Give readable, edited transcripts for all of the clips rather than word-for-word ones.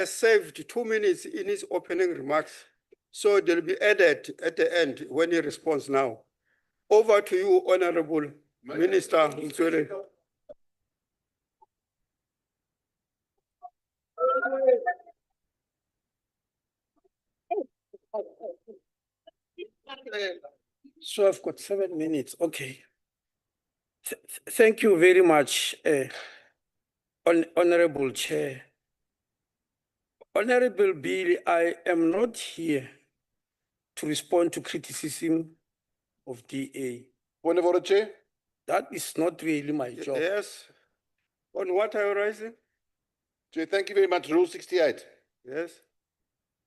has saved 2 minutes in his opening remarks, so they'll be added at the end when he responds now. Over to you, Honorable Minister Mtswele. So I've got 7 minutes. Okay. Thank you very much, Honorable Chair. Honorable Bill, I am not here to respond to criticism of DA. Point of order, Chair. That is not really my job. Yes. On what are you raising? Chair, thank you very much. Rule 68. Yes.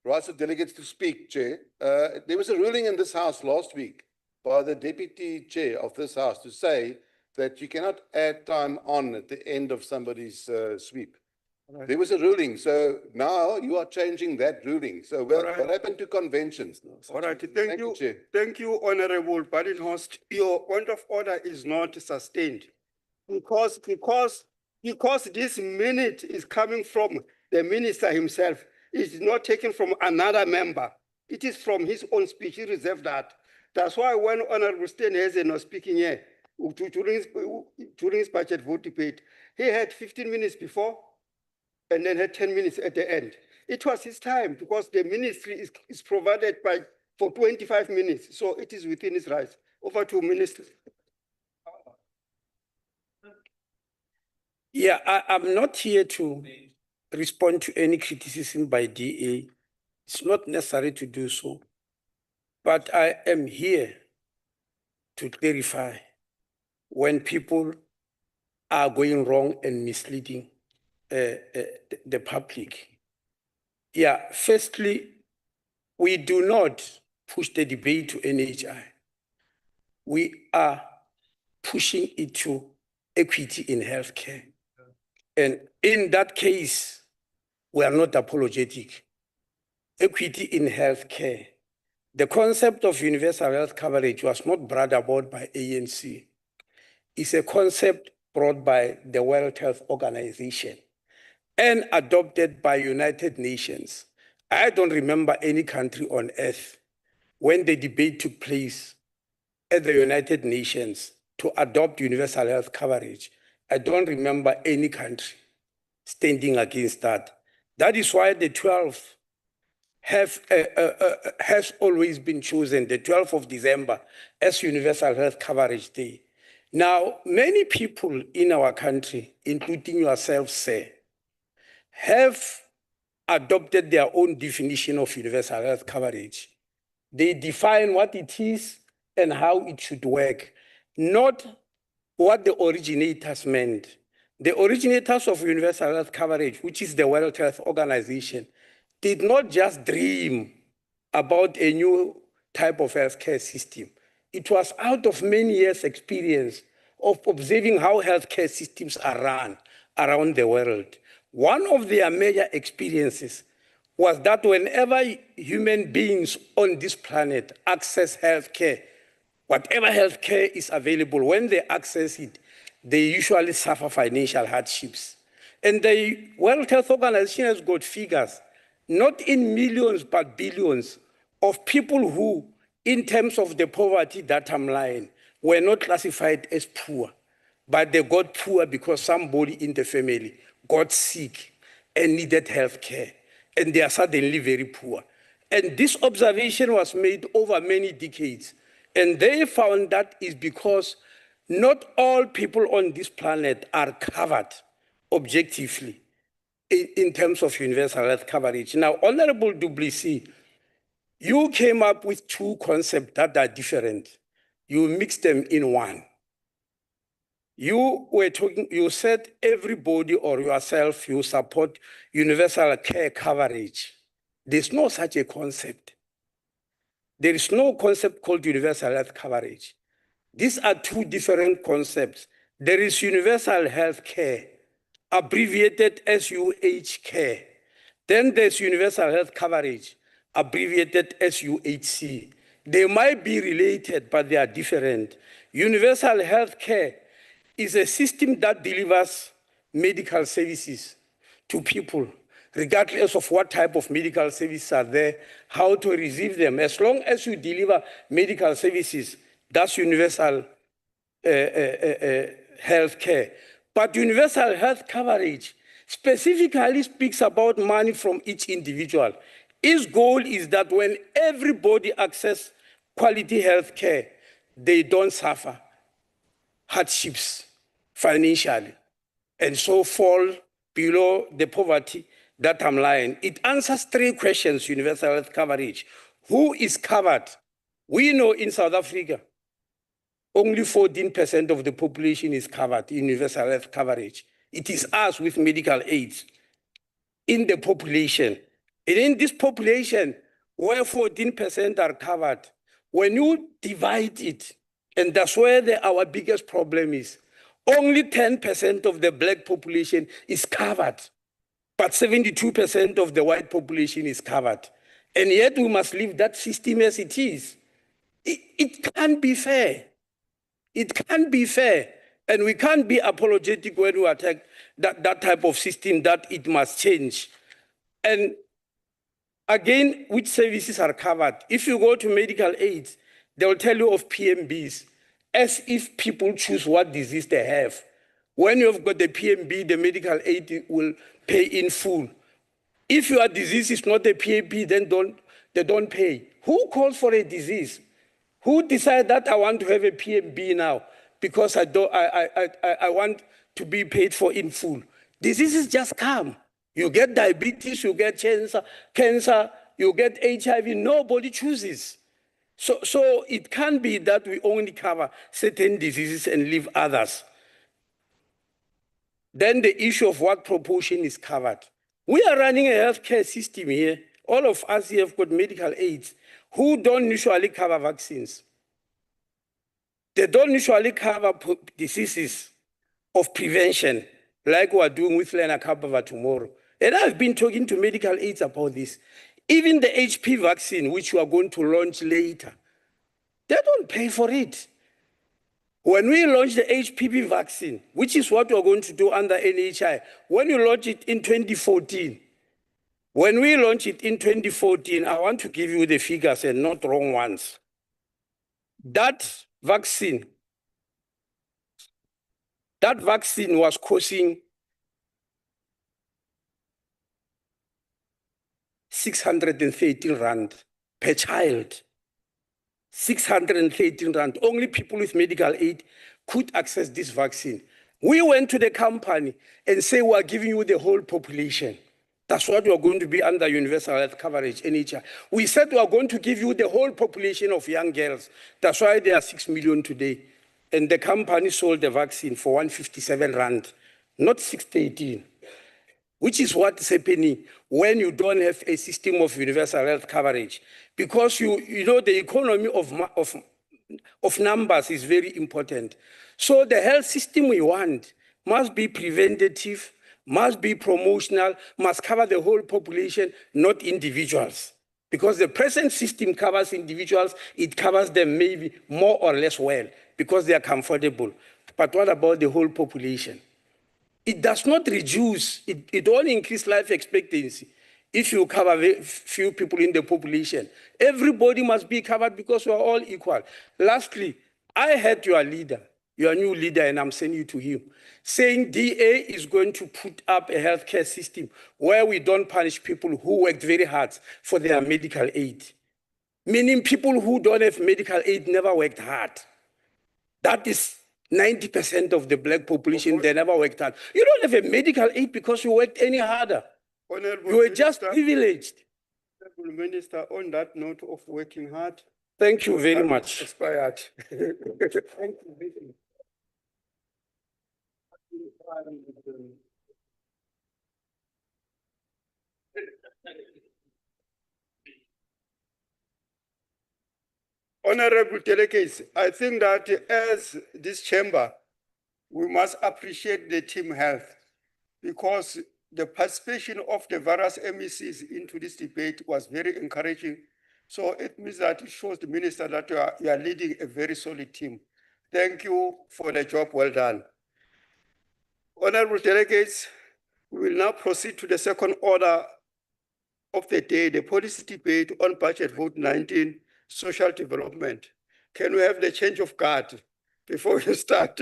Rights of delegates to speak, Chair. There was a ruling in this House last week by the Deputy Chair of this House to say that you cannot add time on at the end of somebody's sweep. Right. There was a ruling, so now you are changing that ruling. So what happened to conventions? All right, thank you, Chair. Thank you, Honorable Badenhorst. Your point of order is not sustained because this minute is coming from the minister himself. It's not taken from another member. It is from his own speech. He reserved that. That's why when Honorable Steenhuisen was speaking here during his budget vote debate, he had 15 minutes before and then had 10 minutes at the end. It was his time because the ministry is provided for 25 minutes, so it is within his rights. Over to Minister. Yeah, I'm not here to respond to any criticism by DA. It's not necessary to do so. But I am here to clarify when people are going wrong and misleading the public. Yeah, firstly, we do not push the debate to NHI. We are pushing it to equity in healthcare. And in that case, we are not apologetic. Equity in healthcare. The concept of universal health coverage was not brought about by ANC. It's a concept brought by the World Health Organization and adopted by United Nations. I don't remember any country on earth when the debate took place at the United Nations to adopt universal health coverage. I don't remember any country standing against that. That is why the 12th has always been chosen, the 12th of December, as Universal Health Coverage Day. Now, many people in our country, including yourself, sir, have adopted their own definition of universal health coverage. They define what it is and how it should work, not what the originators meant. The originators of universal health coverage, which is the World Health Organization, did not just dream about a new type of healthcare system. It was out of many years' experience of observing how healthcare systems are run around the world. One of their major experiences was that whenever human beings on this planet access healthcare, whatever healthcare is available, when they access it, they usually suffer financial hardships. And the World Health Organization has got figures, not in millions, but billions, of people who, in terms of the poverty data line, were not classified as poor, but they got poor because somebody in the family got sick and needed health care, and they are suddenly very poor. And this observation was made over many decades, and they found that is because not all people on this planet are covered objectively in terms of universal health coverage. Now, Honorable Duplessis, you came up with two concepts that are different. You mixed them in one. You said everybody or yourself, you support universal care coverage. There's no such a concept. There is no concept called universal health coverage. These are two different concepts. There is universal health care, abbreviated as UHCare. Then there's universal health coverage, abbreviated as UHC. They might be related, but they are different. Universal health care is a system that delivers medical services to people, regardless of what type of medical services are there, how to receive them. As long as you deliver medical services, that's universal health care. But universal health coverage specifically speaks about money from each individual. Its goal is that when everybody access quality health care, they don't suffer hardships financially and so fall below the poverty that I'm lying. It answers three questions, universal health coverage. Who is covered? We know in South Africa, only 14% of the population is covered in universal health coverage. It is us with medical aids in the population. And in this population, where 14% are covered, when you divide it, and that's where our biggest problem is, only 10% of the black population is covered, but 72% of the white population is covered. And yet we must leave that system as it is. It can't be fair. It can't be fair. And we can't be apologetic when we attack that type of system, that it must change. And again, which services are covered? If you go to medical aids, they'll tell you of PMBs, as if people choose what disease they have. When you've got the PMB, the medical aid will pay in full. If your disease is not a PMB, then they don't pay. Who calls for a disease? Who decides that I want to have a PMB now because I want to be paid for in full? Diseases just come. You get diabetes, you get cancer, you get HIV, nobody chooses. So it can't be that we only cover certain diseases and leave others. Then the issue of what proportion is covered. We are running a healthcare system here. All of us here have got medical aids who don't usually cover vaccines. They don't usually cover diseases of prevention, like we're doing with NCOP tomorrow. And I've been talking to medical aids about this. Even the HP vaccine, which we are going to launch later, they don't pay for it. When we launch the HPV vaccine, which is what we're going to do under NHI, when you launch it in 2014, when we launch it in 2014, I want to give you the figures and not wrong ones. That vaccine was costing 613 rand per child. 613 rand. Only people with medical aid could access this vaccine. We went to the company and say, we are giving you the whole population. That's what we are going to be under universal health coverage, NHI. We said we are going to give you the whole population of young girls. That's why there are 6 million today. And the company sold the vaccine for 157 rand, not 613. Which is what is happening when you don't have a system of universal health coverage. Because you know the economy of numbers is very important. So the health system we want must be preventative, must be promotional, must cover the whole population, not individuals. Because the present system covers individuals, it covers them maybe more or less well, because they are comfortable. But what about the whole population? It does not reduce, it only increases life expectancy if you cover few people in the population. Everybody must be covered because we are all equal. Lastly, I heard your leader, your new leader, and I'm sending you to him, saying DA is going to put up a healthcare system where we don't punish people who worked very hard for their medical aid. Meaning people who don't have medical aid never worked hard. That is 90% of the black population, they never worked hard. You don't have a medical aid because you worked any harder. Honorable You were just Minister, privileged. Honorable Minister, on that note of working hard, Thank you very much. expired. Thank you very much. Honorable delegates, I think that as this chamber, we must appreciate the team health because the participation of the various MECs into this debate was very encouraging. So it means that it shows the minister that you are leading a very solid team. Thank you for the job well done. Honorable delegates, We will now proceed to the second order of the day, the policy debate on budget vote 19, social development. Can we have the change of guard before we start?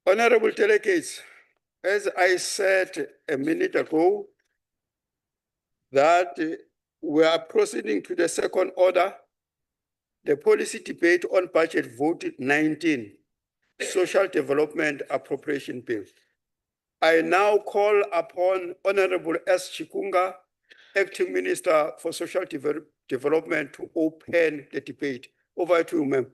Honorable delegates, as I said a minute ago, that we are proceeding to the second order, the policy debate on budget vote 19, social development appropriation bill. I now call upon Honorable S. Chikunga, Acting Minister for Social Development, to open the debate. Over to you, ma'am.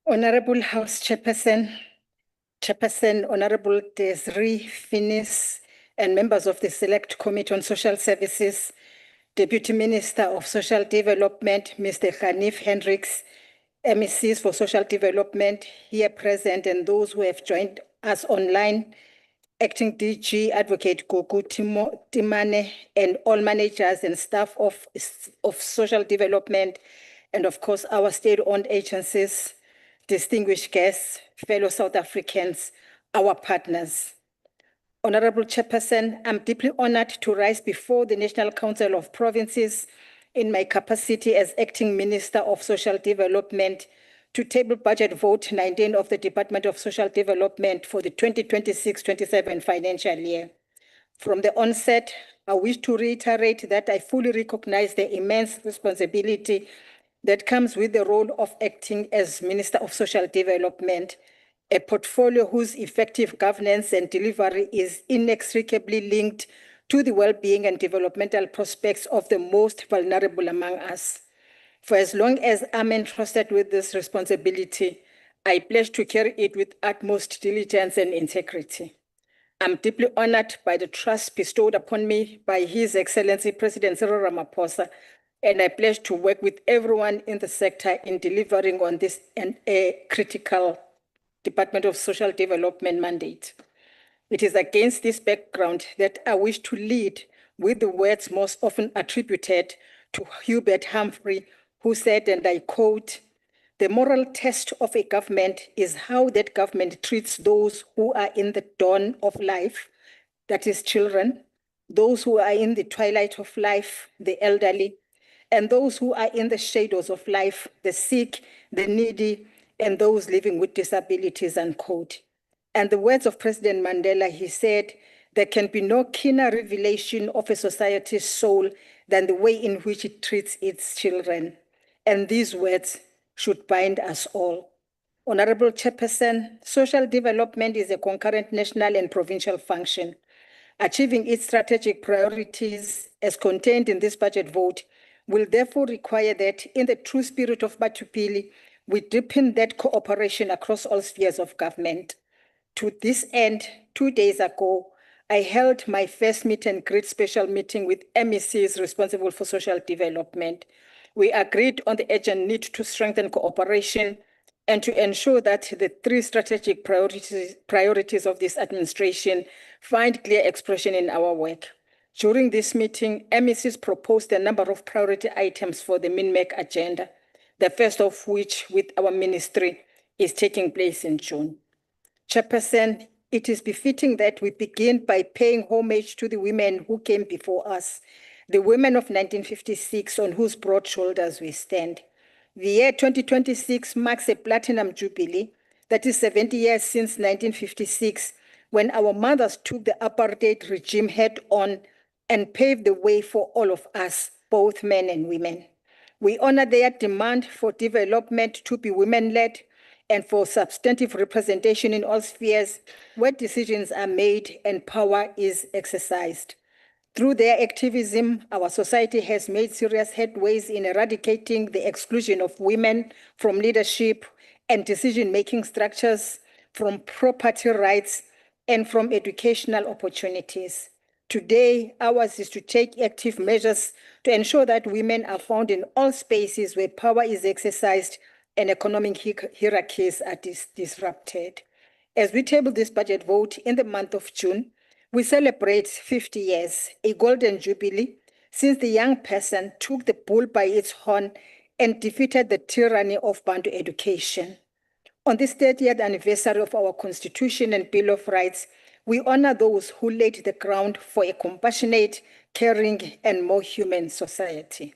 Honorable House Chairperson, Honorable Desiree Finis, and members of the Select Committee on Social Services, Deputy Minister of Social Development, Mr. Hanif Hendricks, MECs for Social Development here present, and those who have joined us online, Acting DG Advocate Gugu Timane, and all managers and staff of social development, and of course our state-owned agencies, distinguished guests, fellow South Africans, our partners. Honorable Chairperson, I'm deeply honored to rise before the National Council of Provinces in my capacity as Acting Minister of Social Development to table budget vote 19 of the Department of Social Development for the 2026-27 financial year. From the onset, I wish to reiterate that I fully recognize the immense responsibility that comes with the role of acting as Minister of Social Development, a portfolio whose effective governance and delivery is inextricably linked to the well-being and developmental prospects of the most vulnerable among us. For as long as I'm entrusted with this responsibility, I pledge to carry it with utmost diligence and integrity. I'm deeply honored by the trust bestowed upon me by His Excellency President Cyril Ramaphosa, and I pledge to work with everyone in the sector in delivering on this critical Department of Social Development mandate. It is against this background that I wish to lead with the words most often attributed to Hubert Humphrey, who said, and I quote, "The moral test of a government is how that government treats those who are in the dawn of life, that is children, those who are in the twilight of life, the elderly, and those who are in the shadows of life, the sick, the needy, and those living with disabilities," unquote. And the words of President Mandela, he said, "There can be no keener revelation of a society's soul than the way in which it treats its children." And these words should bind us all. Honorable Chairperson, social development is a concurrent national and provincial function. Achieving its strategic priorities as contained in this budget vote will therefore require that, in the true spirit of Batupili, we deepen that cooperation across all spheres of government. To this end, 2 days ago, I held my first meet and greet special meeting with MECs responsible for social development. We agreed on the urgent need to strengthen cooperation and to ensure that the 3 strategic priorities of this administration find clear expression in our work. During this meeting, MECs proposed a number of priority items for the MINMEC agenda, the first of which, with our ministry, is taking place in June. Chairperson, it is befitting that we begin by paying homage to the women who came before us, the women of 1956 on whose broad shoulders we stand. The year 2026 marks a platinum jubilee, that is 70 years since 1956, when our mothers took the apartheid regime head on and paved the way for all of us, both men and women. We honor their demand for development to be women-led and for substantive representation in all spheres where decisions are made and power is exercised. Through their activism, our society has made serious headways in eradicating the exclusion of women from leadership and decision-making structures, from property rights, and from educational opportunities. Today, ours is to take active measures to ensure that women are found in all spaces where power is exercised and economic hierarchies are disrupted. As we table this budget vote in the month of June, we celebrate 50 years, a golden jubilee, since the young person took the bull by its horn and defeated the tyranny of Bantu education. On this 30th anniversary of our Constitution and Bill of Rights, we honor those who laid the ground for a compassionate, caring, and more human society.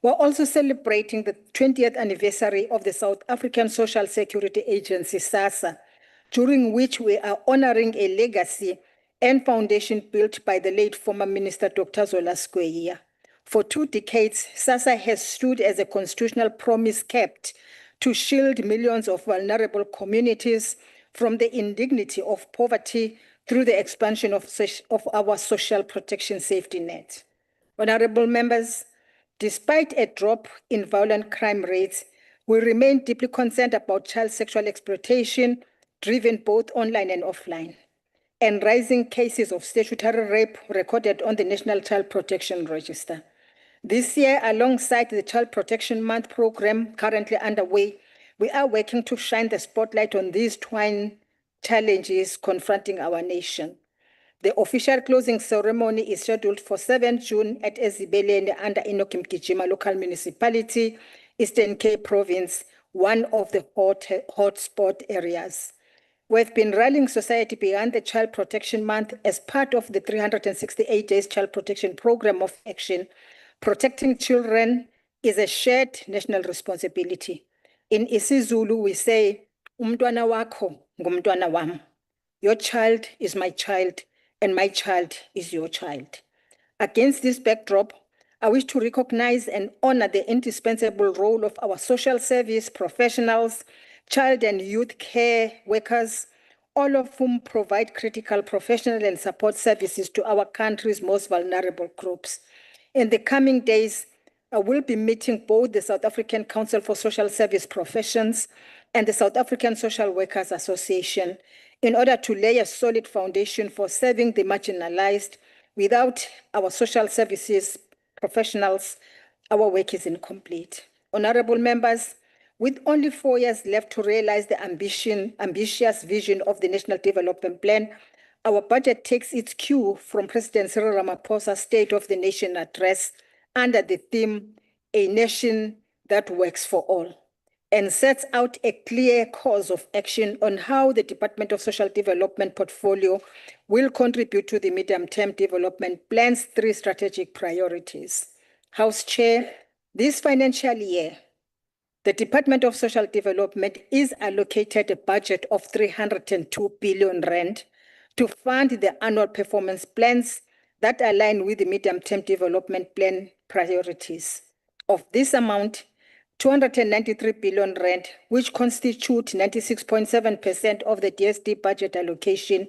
We're also celebrating the 20th anniversary of the South African Social Security Agency, SASSA, during which we are honoring a legacy and foundation built by the late former Minister Dr. Zola Skweyiya. For 2 decades, SASSA has stood as a constitutional promise kept to shield millions of vulnerable communities from the indignity of poverty through the expansion of our social protection safety net. Honorable members, despite a drop in violent crime rates, we remain deeply concerned about child sexual exploitation, driven both online and offline, and rising cases of statutory rape recorded on the National Child Protection Register. This year, alongside the Child Protection Month program currently underway, we are working to shine the spotlight on these twin challenges confronting our nation. The official closing ceremony is scheduled for 7 June at Ezibeleni under Inoki Mgijima Local Municipality, Eastern Cape Province, one of the hotspot areas. We've been rallying society beyond the Child Protection Month as part of the 368 Days Child Protection Program of Action. Protecting children is a shared national responsibility. In isiZulu, we say, umntwana wakho ngumntwana wam. Your child is my child, and my child is your child. Against this backdrop, I wish to recognize and honor the indispensable role of our social service professionals, child and youth care workers, all of whom provide critical professional and support services to our country's most vulnerable groups. In the coming days, I will be meeting both the South African Council for Social Service Professions and the South African Social Workers Association in order to lay a solid foundation for serving the marginalized. Without our social services professionals, our work is incomplete. Honorable members, with only 4 years left to realize the ambitious vision of the National Development Plan, our budget takes its cue from President Cyril Ramaphosa's State of the Nation address under the theme, A Nation That Works for All, and sets out a clear course of action on how the Department of Social Development portfolio will contribute to the medium-term development plan's 3 strategic priorities. House Chair, this financial year, the Department of Social Development is allocated a budget of 302 billion rand to fund the annual performance plans that align with the medium-term development plan priorities. Of this amount, 293 billion rand, which constitute 96.7% of the DSD budget allocation,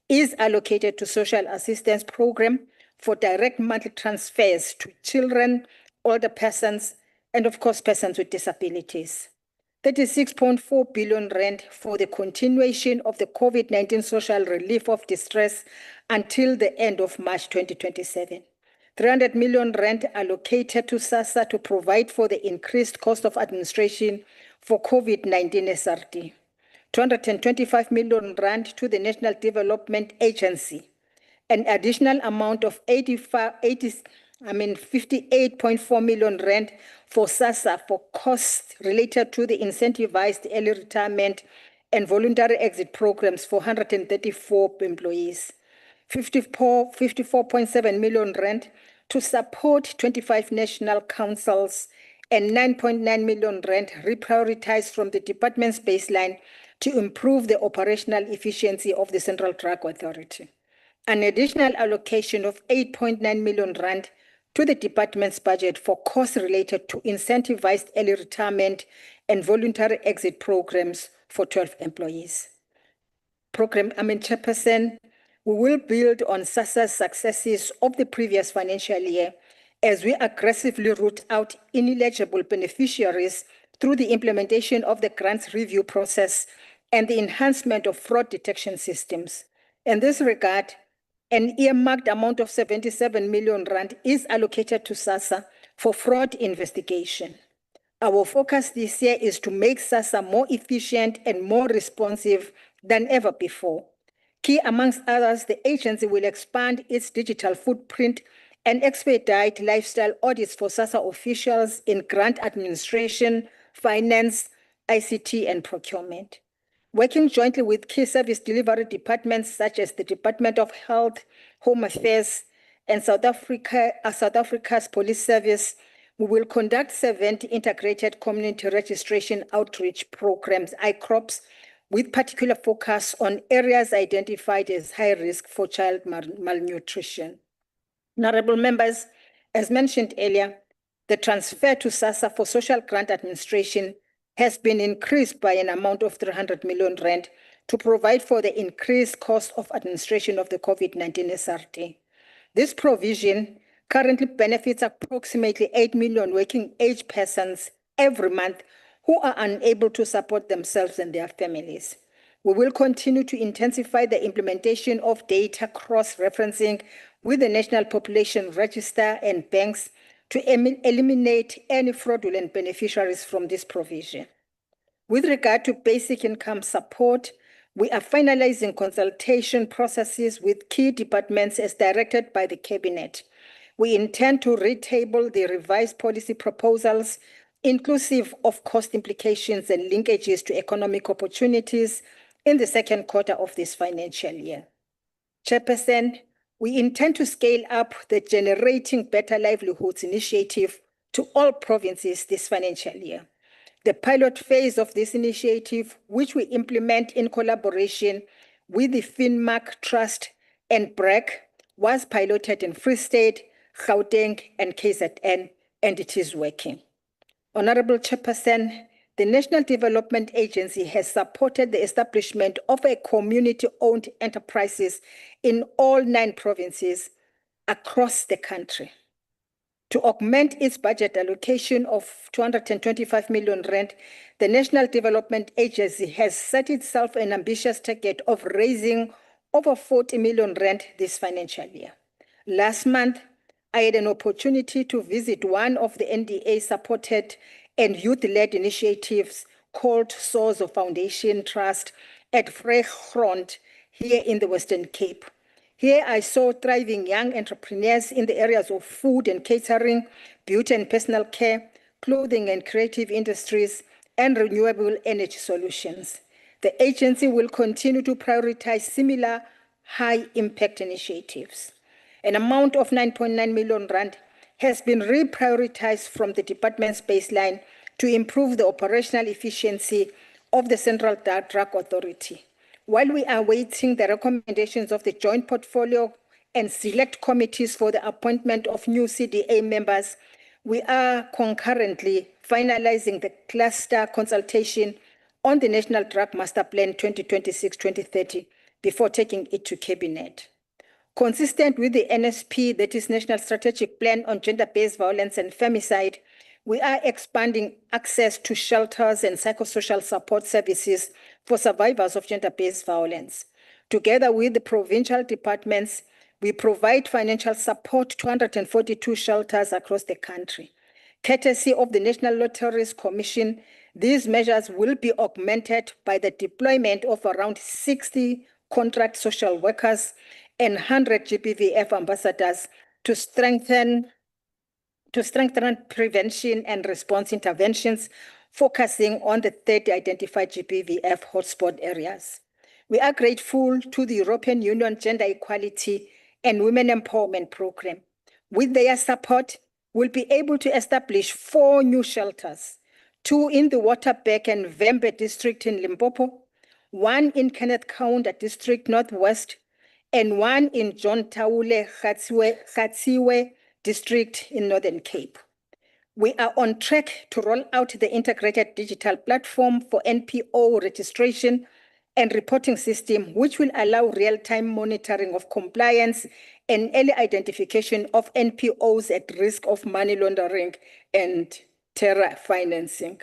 is allocated to social assistance program for direct monthly transfers to children, older persons, and of course, persons with disabilities. 36.4 billion rand for the continuation of the COVID-19 social relief of distress until the end of March 2027. 300 million rand allocated to SASSA to provide for the increased cost of administration for COVID-19 SRD. 225 million rand to the National Development Agency. An additional amount of 58.4 million rand for SASSA for costs related to the incentivized early retirement and voluntary exit programs for 134 employees. 54.7 million rand to support 25 national councils and 9.9 million rand reprioritized from the department's baseline to improve the operational efficiency of the Central Drug Authority. An additional allocation of 8.9 million rand to the department's budget for costs related to incentivized early retirement and voluntary exit programs for 12 employees. Chairperson, we will build on SASSA's successes of the previous financial year as we aggressively root out ineligible beneficiaries through the implementation of the grants review process and the enhancement of fraud detection systems. In this regard, an earmarked amount of 77 million rand is allocated to SASSA for fraud investigation. Our focus this year is to make SASSA more efficient and more responsive than ever before. Key amongst others, the agency will expand its digital footprint and expedite lifestyle audits for SASSA officials in grant administration, finance, ICT, and procurement. Working jointly with key service delivery departments such as the Department of Health, Home Affairs, and South Africa's Police Service, we will conduct 70 integrated community registration outreach programs, ICROPs, with particular focus on areas identified as high risk for child malnutrition. Honorable members, as mentioned earlier, the transfer to SASSA for social grant administration has been increased by an amount of 300 million rand to provide for the increased cost of administration of the COVID-19 SRT. This provision currently benefits approximately 8 million working age persons every month who are unable to support themselves and their families. We will continue to intensify the implementation of data cross-referencing with the National Population Register and banks to eliminate any fraudulent beneficiaries from this provision. With regard to basic income support, we are finalizing consultation processes with key departments as directed by the Cabinet. We intend to retable the revised policy proposals, inclusive of cost implications and linkages to economic opportunities, in the second quarter of this financial year. Chairperson, we intend to scale up the Generating Better Livelihoods initiative to all provinces this financial year. The pilot phase of this initiative, which we implement in collaboration with the Finmark Trust and BRAC, was piloted in Free State, Gauteng, and KZN, and it is working. Honorable Chairperson, the National Development Agency has supported the establishment of a community-owned enterprises in all 9 provinces across the country. To augment its budget allocation of 225 million rand, the National Development Agency has set itself an ambitious target of raising over 40 million rand this financial year. Last month, I had an opportunity to visit one of the NDA-supported and youth-led initiatives called Sozo Foundation Trust at Vrygrond here in the Western Cape. Here I saw thriving young entrepreneurs in the areas of food and catering, beauty and personal care, clothing and creative industries, and renewable energy solutions. The agency will continue to prioritize similar high-impact initiatives. An amount of 9.9 million rand has been reprioritized from the department's baseline to improve the operational efficiency of the Central Drug Authority. While we are waiting the recommendations of the joint portfolio and select committees for the appointment of new CDA members, we are concurrently finalizing the cluster consultation on the National Drug Master Plan 2026-2030 before taking it to Cabinet. Consistent with the NSP, that is National Strategic Plan on Gender-Based Violence and Femicide, we are expanding access to shelters and psychosocial support services for survivors of gender-based violence. Together with the provincial departments, we provide financial support to 142 shelters across the country. Courtesy of the National Lotteries Commission, these measures will be augmented by the deployment of around 60 contract social workers and 100 GBVF ambassadors to strengthen prevention and response interventions, focusing on the 30 identified GBVF hotspot areas. We are grateful to the European Union Gender Equality and Women Empowerment Program. With their support, we'll be able to establish 4 new shelters, 2 in the Waterberg and Vembe district in Limpopo, 1 in Kenneth Kaunda district Northwest, and 1 in John Taule Gatsiwe district in Northern Cape. We are on track to roll out the integrated digital platform for NPO registration and reporting system, which will allow real-time monitoring of compliance and early identification of NPOs at risk of money laundering and terror financing.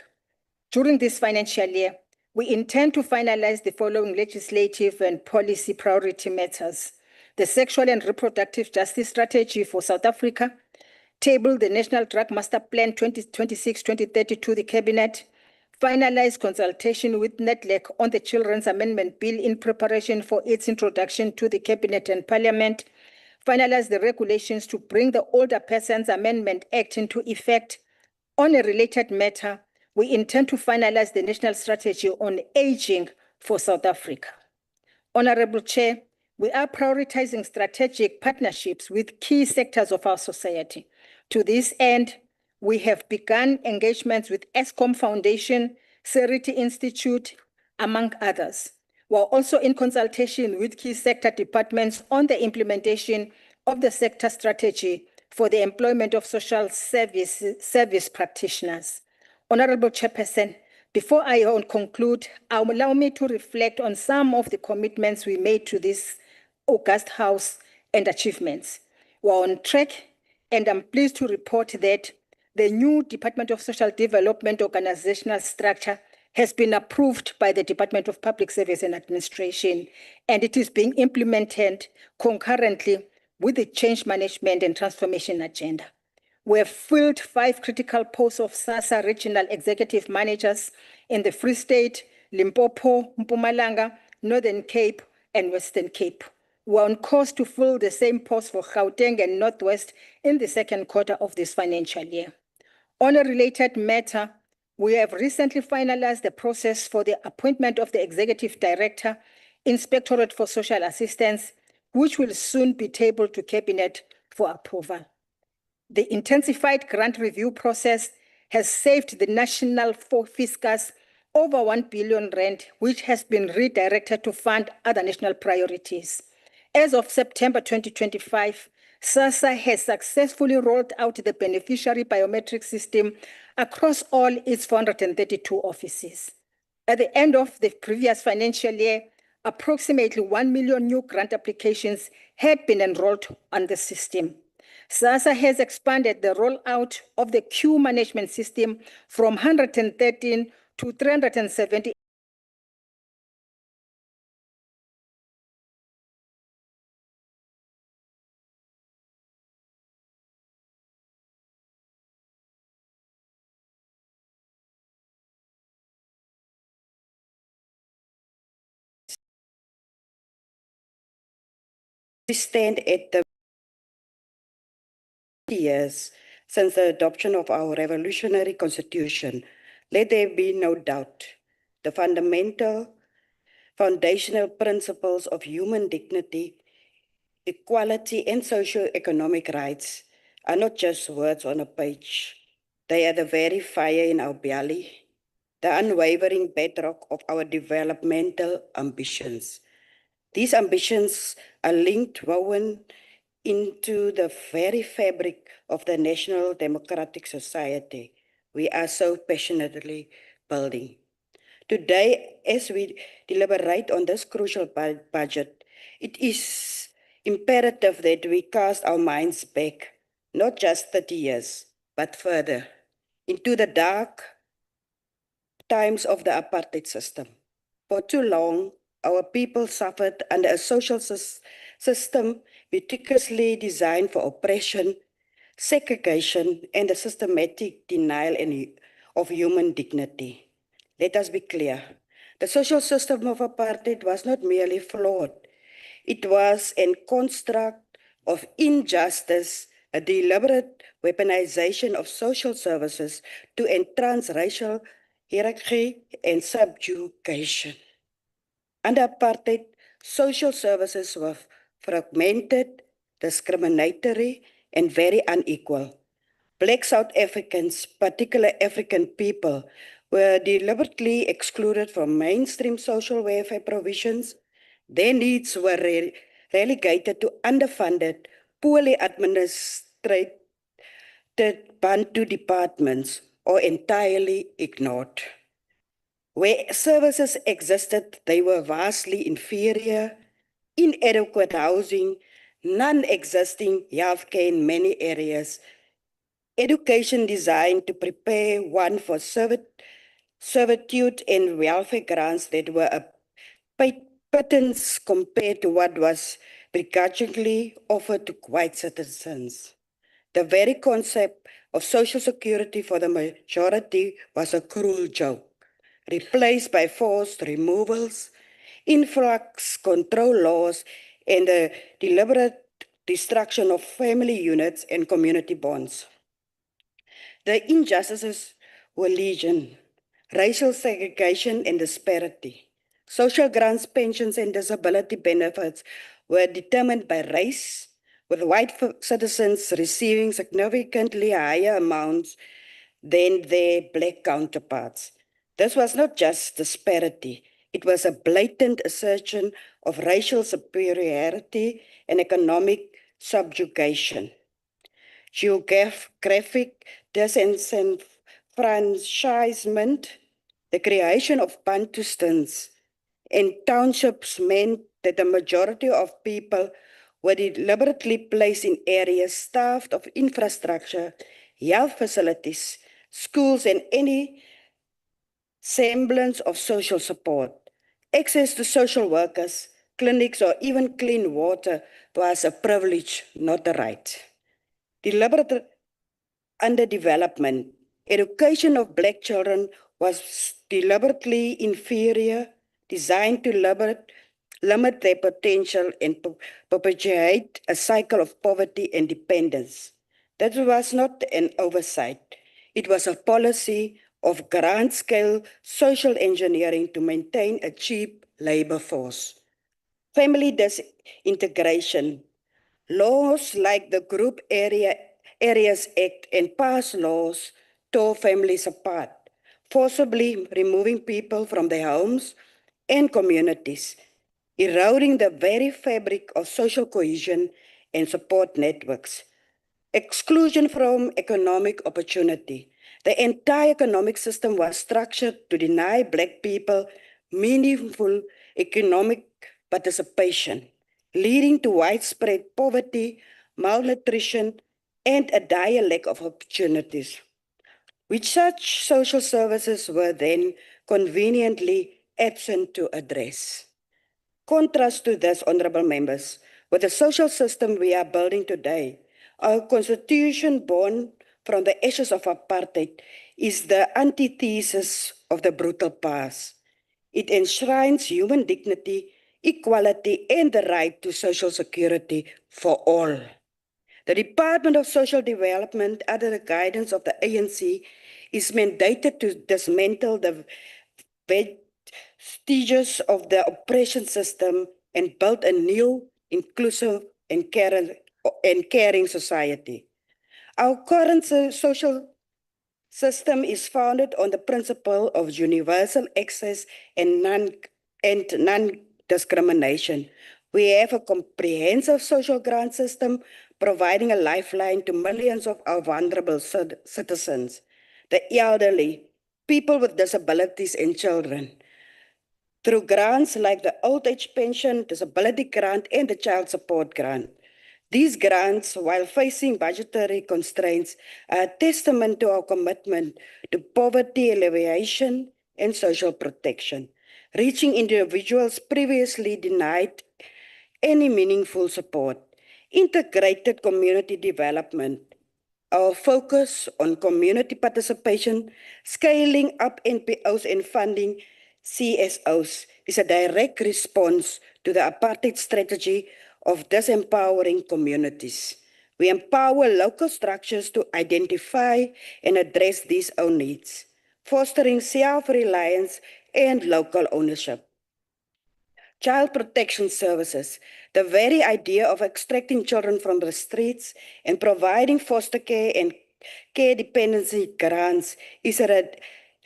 During this financial year, we intend to finalize the following legislative and policy priority matters: the Sexual and Reproductive Justice Strategy for South Africa, table the National Drug Master Plan 2026-2030 to the Cabinet, finalize consultation with NEDLAC on the Children's Amendment Bill in preparation for its introduction to the Cabinet and Parliament, finalize the regulations to bring the Older Persons Amendment Act into effect. On a related matter, we intend to finalize the National Strategy on Aging for South Africa. Honorable Chair, we are prioritizing strategic partnerships with key sectors of our society. To this end, we have begun engagements with ESCOM Foundation, Seriti Institute, among others. We're also in consultation with key sector departments on the implementation of the sector strategy for the employment of social service practitioners. Honorable Chairperson, before I conclude, allow me to reflect on some of the commitments we made to this august House and achievements. We're on track, and I'm pleased to report that the new Department of Social Development organizational structure has been approved by the Department of Public Service and Administration, and it is being implemented concurrently with the change management and transformation agenda. We have filled 5 critical posts of SASSA regional executive managers in the Free State, Limpopo, Mpumalanga, Northern Cape, and Western Cape. We're on course to fill the same posts for Gauteng and Northwest in the second quarter of this financial year. On a related matter, we have recently finalized the process for the appointment of the Executive Director, Inspectorate for Social Assistance, which will soon be tabled to Cabinet for approval. The intensified grant review process has saved the national fiscus over 1 billion rand, which has been redirected to fund other national priorities. As of September 2025, SASSA has successfully rolled out the beneficiary biometric system across all its 432 offices. At the end of the previous financial year, approximately 1 million new grant applications had been enrolled on the system. SASSA has expanded the rollout of the queue management system from 113 to 370. We stand at the years since the adoption of our revolutionary constitution. Let there be no doubt, the foundational principles of human dignity, equality, and socio-economic rights are not just words on a page. They are the very fire in our belly, the unwavering bedrock of our developmental ambitions. These ambitions are woven into the very fabric of the national democratic society we are so passionately building. Today, as we deliberate on this crucial budget, it is imperative that we cast our minds back, not just 30 years, but further, into the dark times of the apartheid system. For too long, our people suffered under a social system meticulously designed for oppression, segregation, and the systematic denial of human dignity. Let us be clear. The social system of apartheid was not merely flawed. It was a construct of injustice, a deliberate weaponization of social services to entrench racial hierarchy and subjugation. Under apartheid, social services were fragmented, discriminatory, and very unequal. Black South Africans, particularly African people, were deliberately excluded from mainstream social welfare provisions. Their needs were relegated to underfunded, poorly administered Bantu departments or entirely ignored. Where services existed, they were vastly inferior, inadequate housing, non-existing healthcare in many areas, education designed to prepare one for servitude and welfare grants that were a pittance compared to what was begrudgingly offered to white citizens. The very concept of social security for the majority was a cruel joke, replaced by forced removals, influx control laws, and the deliberate destruction of family units and community bonds. The injustices were legion: racial segregation and disparity. Social grants, pensions, and disability benefits were determined by race, with white citizens receiving significantly higher amounts than their black counterparts. This was not just disparity, it was a blatant assertion of racial superiority and economic subjugation. Geographic disenfranchisement, the creation of Bantustans and townships meant that the majority of people were deliberately placed in areas starved of infrastructure, health facilities, schools, and any semblance of social support. Access to social workers, clinics, or even clean water was a privilege, not a right. Deliberate underdevelopment. Education of black children was deliberately inferior, designed to limit their potential and perpetuate a cycle of poverty and dependence. That was not an oversight. It was a policy of grand-scale social engineering to maintain a cheap labor force. Family disintegration. Laws like the Group Areas Act and past laws tore families apart, forcibly removing people from their homes and communities, eroding the very fabric of social cohesion and support networks. Exclusion from economic opportunity. The entire economic system was structured to deny Black people meaningful economic participation, leading to widespread poverty, malnutrition, and a dire lack of opportunities, which such social services were then conveniently absent to address. Contrast to this, honorable members, with the social system we are building today, our constitution born from the ashes of apartheid is the antithesis of the brutal past. It enshrines human dignity, equality, and the right to social security for all. The Department of Social Development, under the guidance of the ANC, is mandated to dismantle the vestiges of the oppression system and build a new, inclusive, and caring society. Our current social system is founded on the principle of universal access and non-discrimination. We have a comprehensive social grant system providing a lifeline to millions of our vulnerable citizens, the elderly, people with disabilities, and children. Through grants like the old age pension, disability grant, and the child support grant. These grants, while facing budgetary constraints, are a testament to our commitment to poverty alleviation and social protection, reaching individuals previously denied any meaningful support. Integrated community development. Our focus on community participation, scaling up NPOs and funding CSOs is a direct response to the apartheid strategy of disempowering communities. We empower local structures to identify and address these own needs, fostering self-reliance and local ownership. Child protection services, the very idea of extracting children from the streets and providing foster care and care dependency grants is a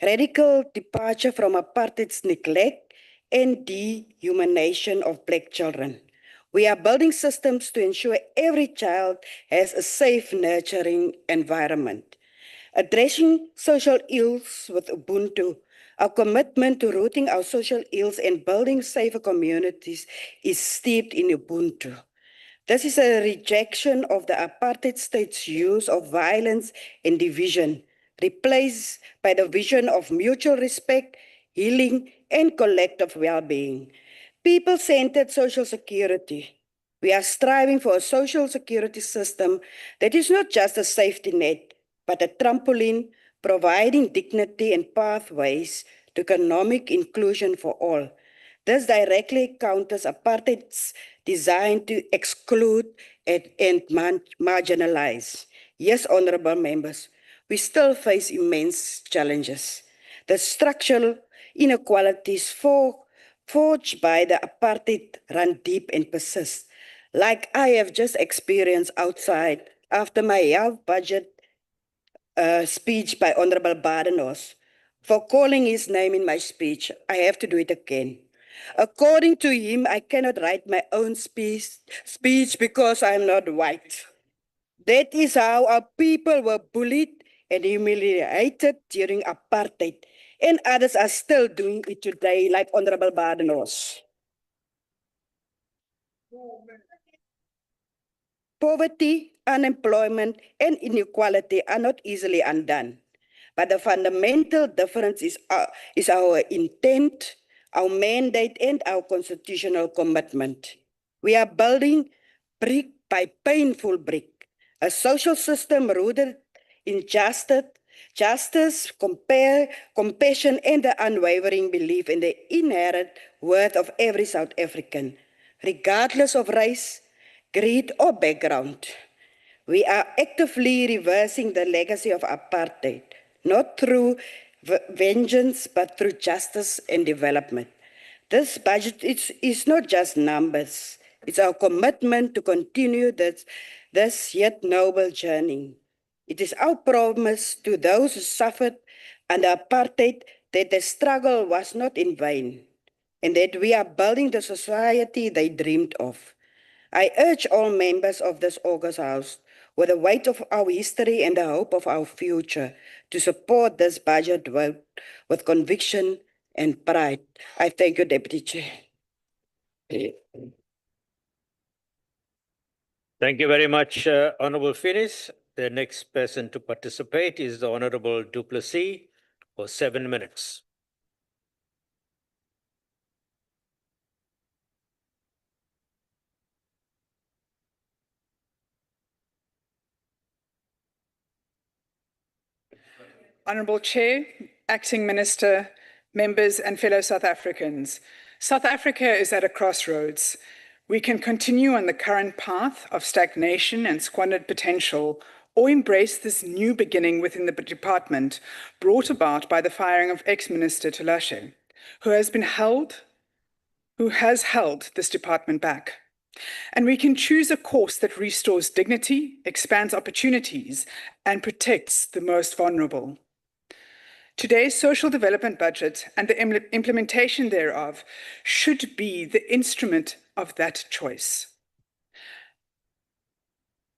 radical departure from apartheid's neglect and dehumanization of Black children. We are building systems to ensure every child has a safe, nurturing environment. Addressing social ills with Ubuntu, our commitment to rooting our social ills and building safer communities is steeped in Ubuntu. This is a rejection of the apartheid state's use of violence and division, replaced by the vision of mutual respect, healing, and collective well-being. People-centered social security. We are striving for a social security system that is not just a safety net, but a trampoline providing dignity and pathways to economic inclusion for all. This directly counters apartheid's design to exclude and marginalize. Yes, honorable members, we still face immense challenges. The structural inequalities forged by the apartheid run deep and persist, like I have just experienced outside after my health budget speech by Honorable Badenhorst. For calling his name in my speech, I have to do it again. According to him, I cannot write my own speech because I'm not white. That is how our people were bullied and humiliated during apartheid, and others are still doing it today, like Honorable Badenhorst. Poverty, unemployment, and inequality are not easily undone. But the fundamental difference is our intent, our mandate, and our constitutional commitment. We are building brick by painful brick, a social system rooted in justice, compassion, and the unwavering belief in the inherent worth of every South African, regardless of race, creed, or background. We are actively reversing the legacy of apartheid, not through vengeance, but through justice and development. This budget is not just numbers. It's our commitment to continue this yet noble journey. It is our promise to those who suffered under apartheid that the struggle was not in vain, and that we are building the society they dreamed of. I urge all members of this August House, with the weight of our history and the hope of our future, to support this budget vote with conviction and pride. I thank you, Deputy Chair. Thank you very much, Honorable Finis. The next person to participate is the Honorable Du Plessis for 7 minutes. Honourable Chair, Acting Minister, members and fellow South Africans, South Africa is at a crossroads. We can continue on the current path of stagnation and squandered potential, or embrace this new beginning within the department brought about by the firing of ex-Minister Tulashe, who has held this department back. And we can choose a course that restores dignity, expands opportunities, and protects the most vulnerable. Today's social development budget and the implementation thereof should be the instrument of that choice.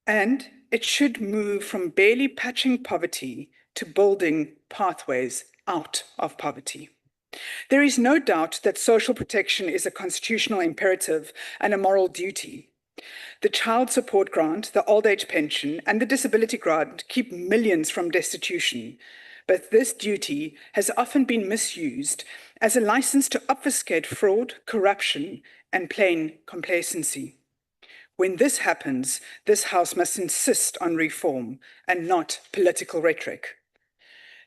And it should move from barely patching poverty to building pathways out of poverty. There is no doubt that social protection is a constitutional imperative and a moral duty. The child support grant, the old age pension, and the disability grant keep millions from destitution. But this duty has often been misused as a license to obfuscate fraud, corruption, and plain complacency. When this happens, this House must insist on reform and not political rhetoric.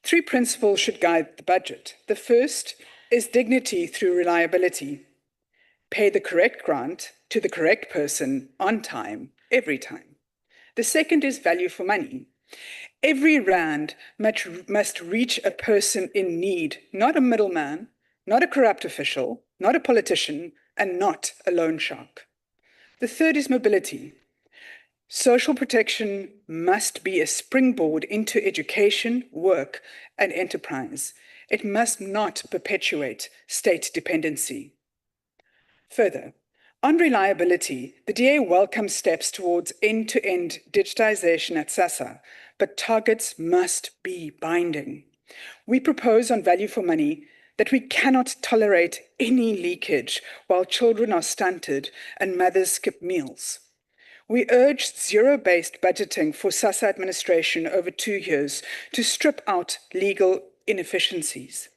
3 principles should guide the budget. The first is dignity through reliability. Pay the correct grant to the correct person on time, every time. The second is value for money. Every rand must reach a person in need, not a middleman, not a corrupt official, not a politician, and not a loan shark. The third is mobility. Social protection must be a springboard into education, work, and enterprise. It must not perpetuate state dependency. Further, On reliability, the DA welcomes steps towards end-to-end digitization at SASSA, but targets must be binding. We propose on value for money that we cannot tolerate any leakage while children are stunted and mothers skip meals. We urge zero-based budgeting for SASSA administration over 2 years to strip out legal inefficiencies.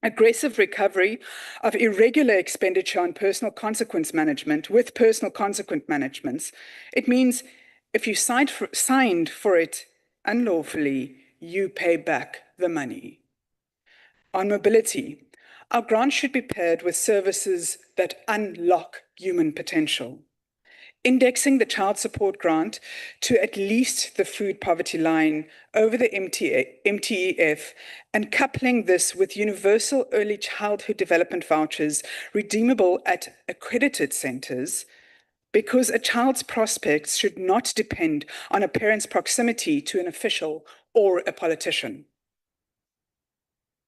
Aggressive recovery of irregular expenditure on personal consequence management with personal consequence managements. It means if you signed for it unlawfully, you pay back the money. On mobility, our grants should be paired with services that unlock human potential. Indexing the child support grant to at least the food poverty line over the MTEF and coupling this with universal early childhood development vouchers redeemable at accredited centres, because a child's prospects should not depend on a parent's proximity to an official or a politician.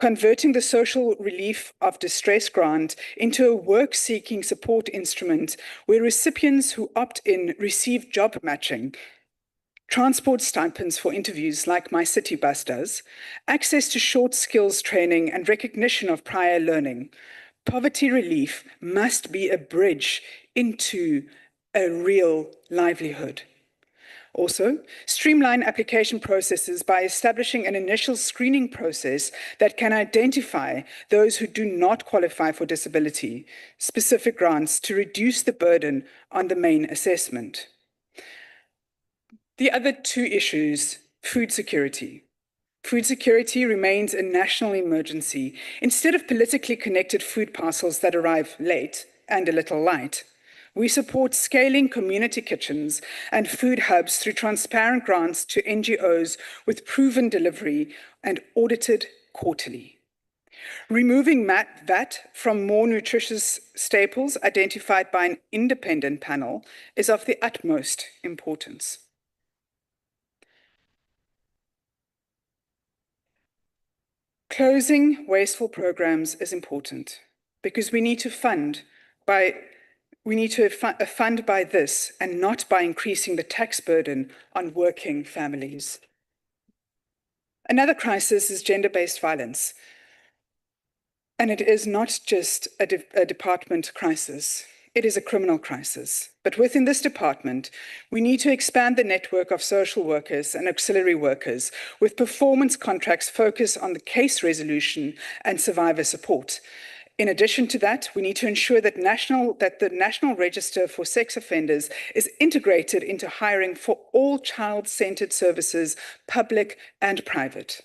Converting the social relief of distress grant into a work-seeking support instrument where recipients who opt in receive job matching, transport stipends for interviews like My City Bus does, access to short skills training and recognition of prior learning. Poverty relief must be a bridge into a real livelihood. Also, streamline application processes by establishing an initial screening process that can identify those who do not qualify for disability, specific grants to reduce the burden on the main assessment. The other 2 issues, food security. Food security remains a national emergency. Instead of politically connected food parcels that arrive late and a little light, we support scaling community kitchens and food hubs through transparent grants to NGOs with proven delivery and audited quarterly. Removing VAT from more nutritious staples identified by an independent panel is of the utmost importance. Closing wasteful programs is important because we need to fund by this and not by increasing the tax burden on working families. Another crisis is gender-based violence. And it is not just a department crisis, it is a criminal crisis. But within this department, we need to expand the network of social workers and auxiliary workers with performance contracts focused on the case resolution and survivor support. In addition to that, we need to ensure that the National Register for Sex Offenders is integrated into hiring for all child-centered services, public and private.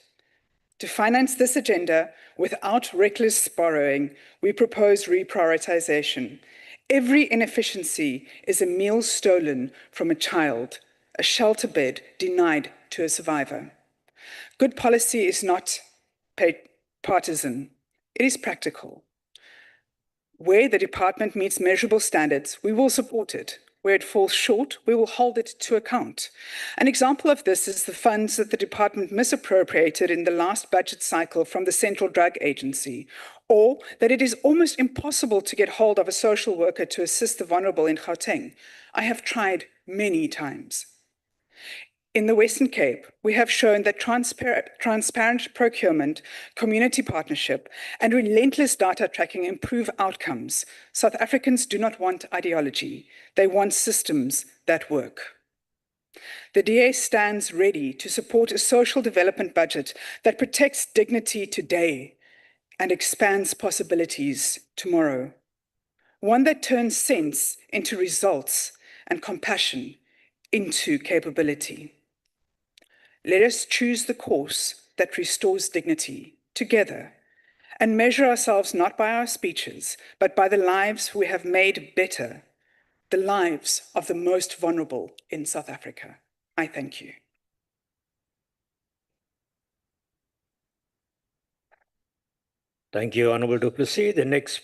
To finance this agenda without reckless borrowing, we propose reprioritization. Every inefficiency is a meal stolen from a child, a shelter bed denied to a survivor. Good policy is not partisan, it is practical. Where the department meets measurable standards, we will support it. Where it falls short, we will hold it to account. An example of this is the funds that the department misappropriated in the last budget cycle from the Central Drug Agency, or that it is almost impossible to get hold of a social worker to assist the vulnerable in Gauteng. I have tried many times. In the Western Cape, we have shown that transparent procurement, community partnership, and relentless data tracking improve outcomes. South Africans do not want ideology. They want systems that work. The DA stands ready to support a social development budget that protects dignity today and expands possibilities tomorrow. One that turns sense into results and compassion into capability. Let us choose the course that restores dignity together and measure ourselves not by our speeches, but by the lives we have made better, the lives of the most vulnerable in South Africa. I thank you. Thank you, Honourable Du Plessis. The next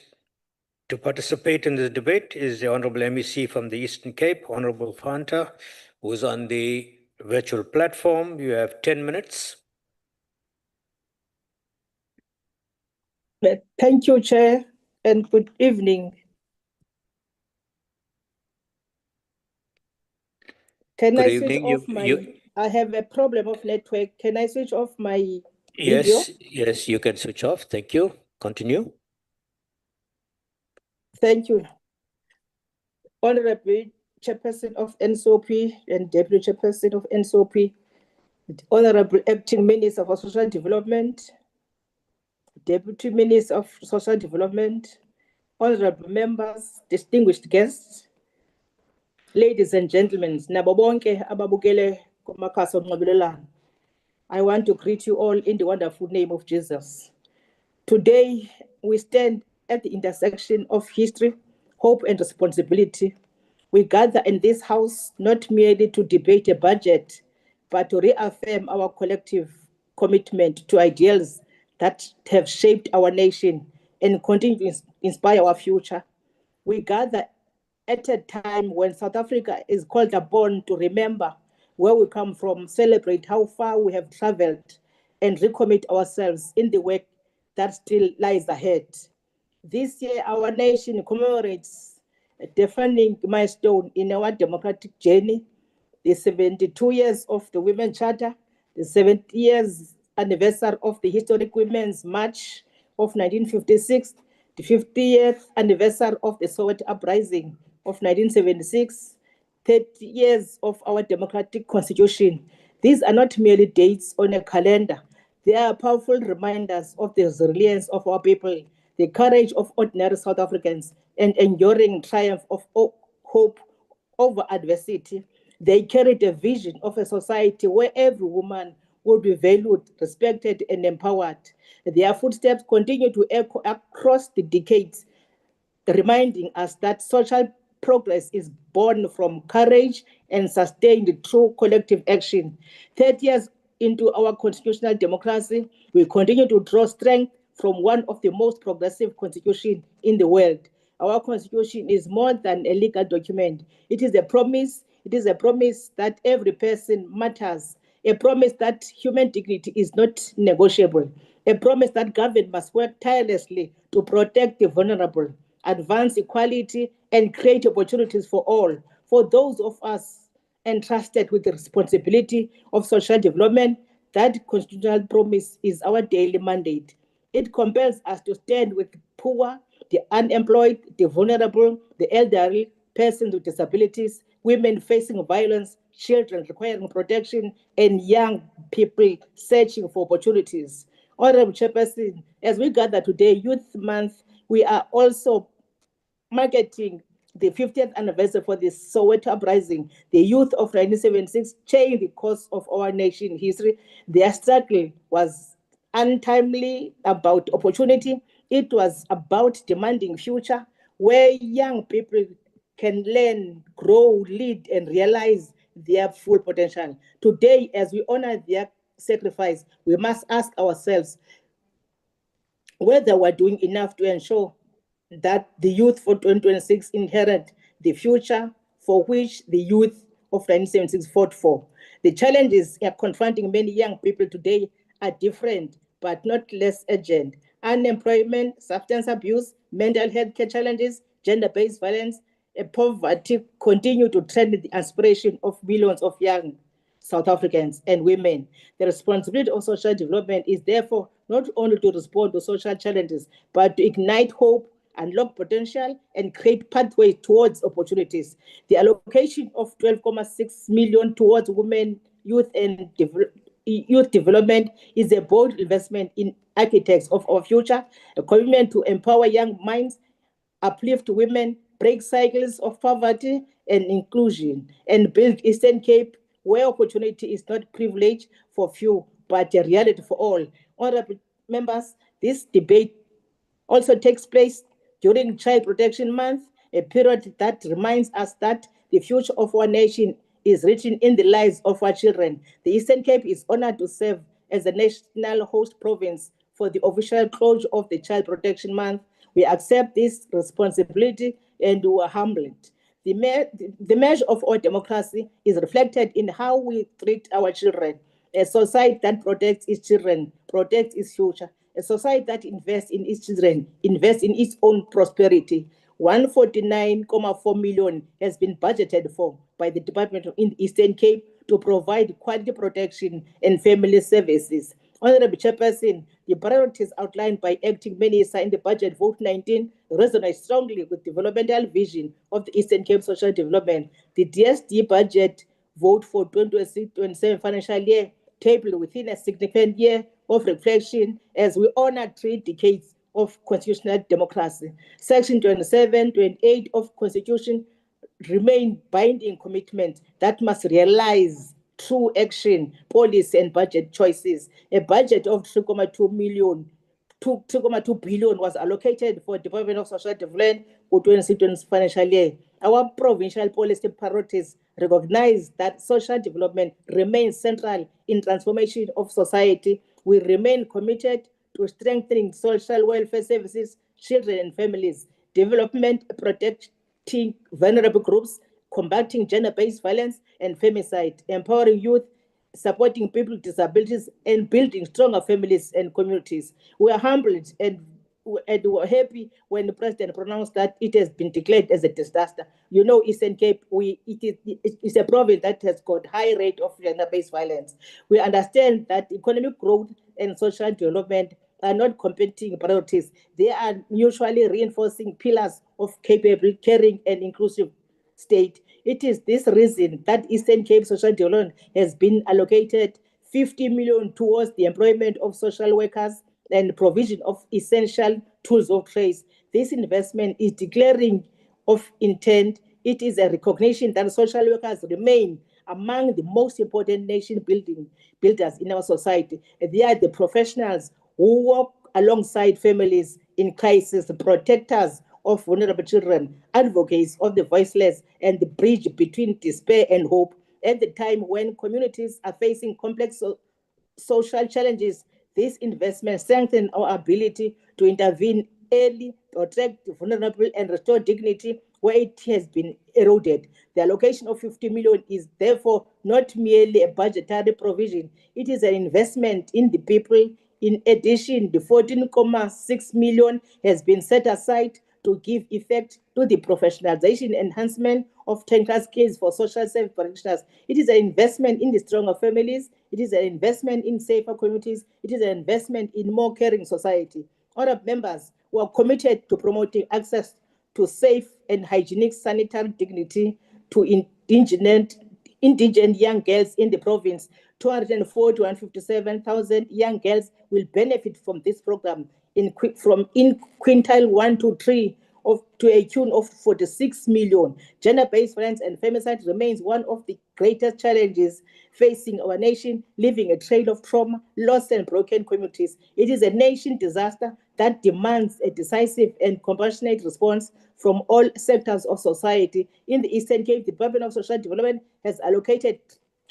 to participate in this debate is the Honourable MEC from the Eastern Cape, Honourable Fanta, who is on the virtual platform. You have 10 minutes. Thank you, Chair, and good evening. Can Good I switch evening. off my, I have a problem of network. Can I switch off my video? Yes, you can switch off. Thank you. Continue. Thank you. Honorable Chairperson of NCOP and Deputy Chairperson of NCOP, Honorable Acting Minister for Social Development, Deputy Minister of Social Development, honorable members, distinguished guests, ladies and gentlemen, nabo bonke ababukele kumakhasi onxibelelwano. I want to greet you all in the wonderful name of Jesus. Today, we stand at the intersection of history, hope, and responsibility. We gather in this house not merely to debate a budget, but to reaffirm our collective commitment to ideals that have shaped our nation and continue to inspire our future. We gather at a time when South Africa is called upon to remember where we come from, celebrate how far we have traveled, and recommit ourselves in the work that still lies ahead. This year, our nation commemorates a defining milestone in our democratic journey, the 72 years of the Women's Charter, the 70 years anniversary of the historic Women's March of 1956, the 50th anniversary of the Soweto Uprising of 1976, 30 years of our democratic constitution. These are not merely dates on a calendar. They are powerful reminders of the resilience of our people, the courage of ordinary South Africans, and enduring triumph of hope over adversity. They carried a vision of a society where every woman would be valued, respected, and empowered. Their footsteps continue to echo across the decades, reminding us that social progress is born from courage and sustained through collective action. 30 years into our constitutional democracy, we continue to draw strength from one of the most progressive constitutions in the world. Our constitution is more than a legal document. It is a promise. It is a promise that every person matters, a promise that human dignity is not negotiable, a promise that government must work tirelessly to protect the vulnerable, advance equality, and create opportunities for all. For those of us entrusted with the responsibility of social development, that constitutional promise is our daily mandate. It compels us to stand with the poor, the unemployed, the vulnerable, the elderly, persons with disabilities, women facing violence, children requiring protection, and young people searching for opportunities. Honorable Chairperson, as we gather today, Youth Month, we are also marketing the 50th anniversary for the Soweto Uprising. The youth of 1976 changed the course of our nation history. Their struggle was untimely about opportunity. It was about demanding future where young people can learn, grow, lead, and realize their full potential. Today, as we honor their sacrifice, we must ask ourselves whether we're doing enough to ensure that the youth for 2026 inherit the future for which the youth of 1976 fought for. The challenges confronting many young people today are different, but not less urgent. Unemployment, substance abuse, mental health care challenges, gender-based violence, and poverty continue to threaten the aspiration of millions of young South Africans and women. The responsibility of social development is therefore not only to respond to social challenges, but to ignite hope, unlock potential, and create pathways towards opportunities. The allocation of 12.6 million towards women, youth, and youth development is a bold investment in architects of our future, a commitment to empower young minds, uplift women, break cycles of poverty and inclusion, and build Eastern Cape where opportunity is not privilege for few, but a reality for all. Honorable members, this debate also takes place during Child Protection Month, a period that reminds us that the future of our nation is written in the lives of our children. The Eastern Cape is honored to serve as the national host province for the official closure of the Child Protection Month. We accept this responsibility and we are humbled. The measure of our democracy is reflected in how we treat our children. A society that protects its children, protects its future. A society that invests in its children, invests in its own prosperity. 149.4 million has been budgeted for by the Department in the Eastern Cape to provide quality protection and family services. Honorable Chairperson, the priorities outlined by Acting Minister in the budget vote 19 resonate strongly with developmental vision of the Eastern Cape social development. The DSD budget vote for 2026-27 financial year tabled within a significant year of reflection as we honor 3 decades of constitutional democracy. Section 27, 28 of Constitution remain binding commitment that must realize true action, policy, and budget choices. A budget of 3.2 billion was allocated for Department of Social Development for 2026 financial year. Our provincial policy priorities recognize that social development remains central in transformation of society. We remain committed to strengthening social welfare services, children and families, development, protecting vulnerable groups, combating gender-based violence and femicide, empowering youth, supporting people with disabilities, and building stronger families and communities. We are humbled and were happy when the president pronounced that it has been declared as a disaster. You know, Eastern Cape, it's a province that has got high rate of gender-based violence. We understand that economic growth and social development are not competing priorities. They are mutually reinforcing pillars of capable, caring, and inclusive state. It is this reason that Eastern Cape Social Development has been allocated 50 million towards the employment of social workers and provision of essential tools of trade. This investment is declaring of intent. It is a recognition that social workers remain among the most important nation builders in our society. They are the professionals who work alongside families in crisis, protectors of vulnerable children, advocates of the voiceless, and the bridge between despair and hope. At the time when communities are facing complex social challenges, this investment strengthens our ability to intervene early, protect the vulnerable, and restore dignity where it has been eroded. The allocation of 50 million is therefore not merely a budgetary provision, it is an investment in the people. In addition, the 14.6 million has been set aside to give effect to the professionalization enhancement of technical skills for social service practitioners. It is an investment in the stronger families. It is an investment in safer communities. It is an investment in more caring society. Honourable members, we are committed to promoting access to safe and hygienic sanitary dignity to indigent young girls in the province. 204 to 157,000 young girls will benefit from this program in quintile 1 to 3 to a tune of 46 million. Gender-based violence and femicide remains one of the greatest challenges facing our nation, leaving a trail of trauma, lost and broken communities. It is a nation disaster that demands a decisive and compassionate response from all sectors of society. In the Eastern Cape, the Department of Social Development has allocated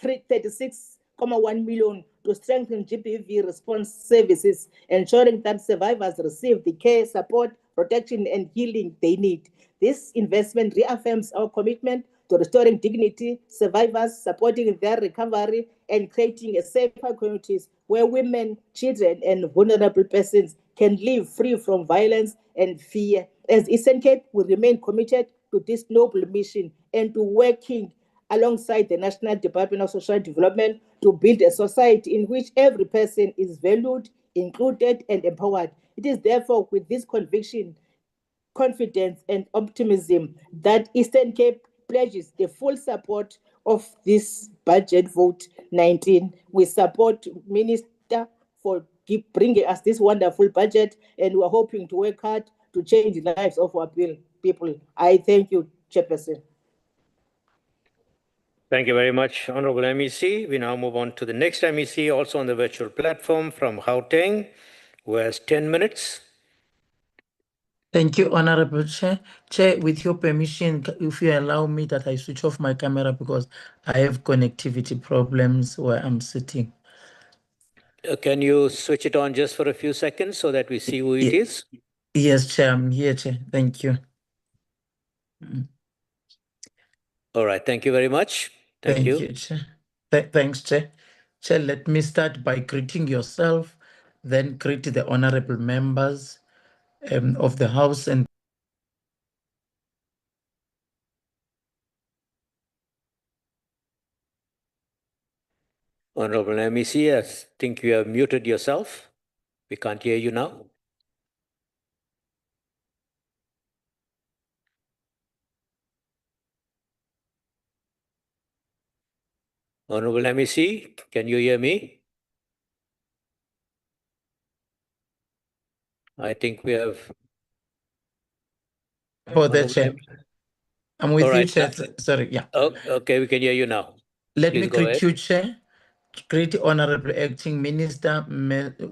36.1 million to strengthen GBV response services, ensuring that survivors receive the care, support, protection, and healing they need. This investment reaffirms our commitment to restoring dignity, survivors, supporting their recovery, and creating a safer communities where women, children, and vulnerable persons can live free from violence and fear. As Eastern Cape, we remain committed to this noble mission and to working alongside the National Department of Social Development to build a society in which every person is valued, included, and empowered. It is therefore with this conviction, confidence, and optimism that Eastern Cape pledges the full support of this budget vote 19. We support Minister for bringing us this wonderful budget, and we're hoping to work hard to change the lives of our people. I thank you, Chairperson. Thank you very much, Honorable MEC. We now move on to the next MEC, also on the virtual platform from Gauteng, who has 10 minutes. Thank you, Honorable Chair. Chair, with your permission, if you allow me that I switch off my camera because I have connectivity problems where I'm sitting. Can you switch it on just for a few seconds so that we see who it is? Yes, Chair, I'm here, Chair. Thank you. All right, thank you very much. Thank you, Chair. Thanks, Chair. Chair, let me start by greeting yourself, then greet the honorable members of the House and Honorable MEC, I think you have muted yourself. We can't hear you now. Honorable MEC, can you hear me? I think we have. For the Honorable chair. I'm with All you, right. Chair. Sorry, yeah. Oh, okay, we can hear you now. Let Please me go greet ahead. you, Chair. Great Honorable Acting Minister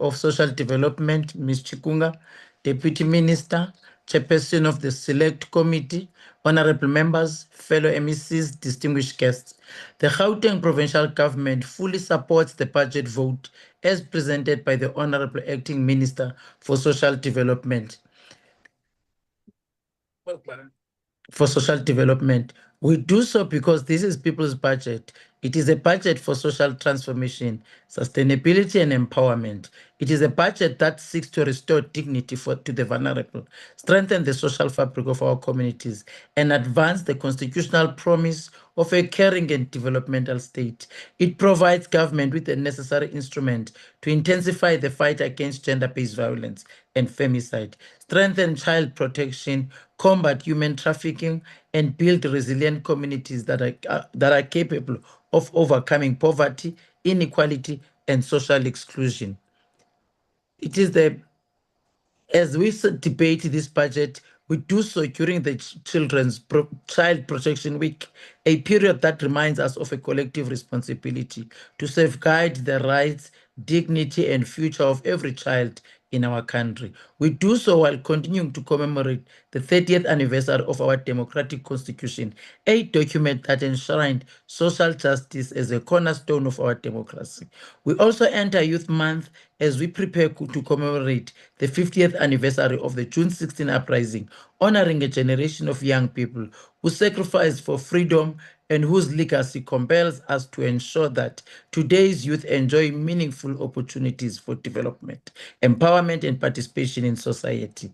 of Social Development, Ms. Chikunga, Deputy Minister, Chairperson of the Select Committee, Honorable Members, fellow MECs, distinguished guests. The Gauteng Provincial Government fully supports the budget vote as presented by the Honorable Acting Minister for Social Development. For social development. We do so because this is people's budget. It is a budget for social transformation, sustainability, and empowerment. It is a budget that seeks to restore dignity to the vulnerable, strengthen the social fabric of our communities, and advance the constitutional promise of a caring and developmental state. It provides government with the necessary instrument to intensify the fight against gender-based violence and femicide, strengthen child protection, combat human trafficking, and build resilient communities that are capable of overcoming poverty, inequality, and social exclusion. It is as we debate this budget, we do so during the Child Protection Week, a period that reminds us of a collective responsibility to safeguard the rights, dignity, and future of every child in our country. We do so while continuing to commemorate the 30th anniversary of our democratic constitution, a document that enshrined social justice as a cornerstone of our democracy. We also enter Youth Month as we prepare to commemorate the 50th anniversary of the June 16 uprising, honoring a generation of young people who sacrificed for freedom and whose legacy compels us to ensure that today's youth enjoy meaningful opportunities for development, empowerment, and participation in society.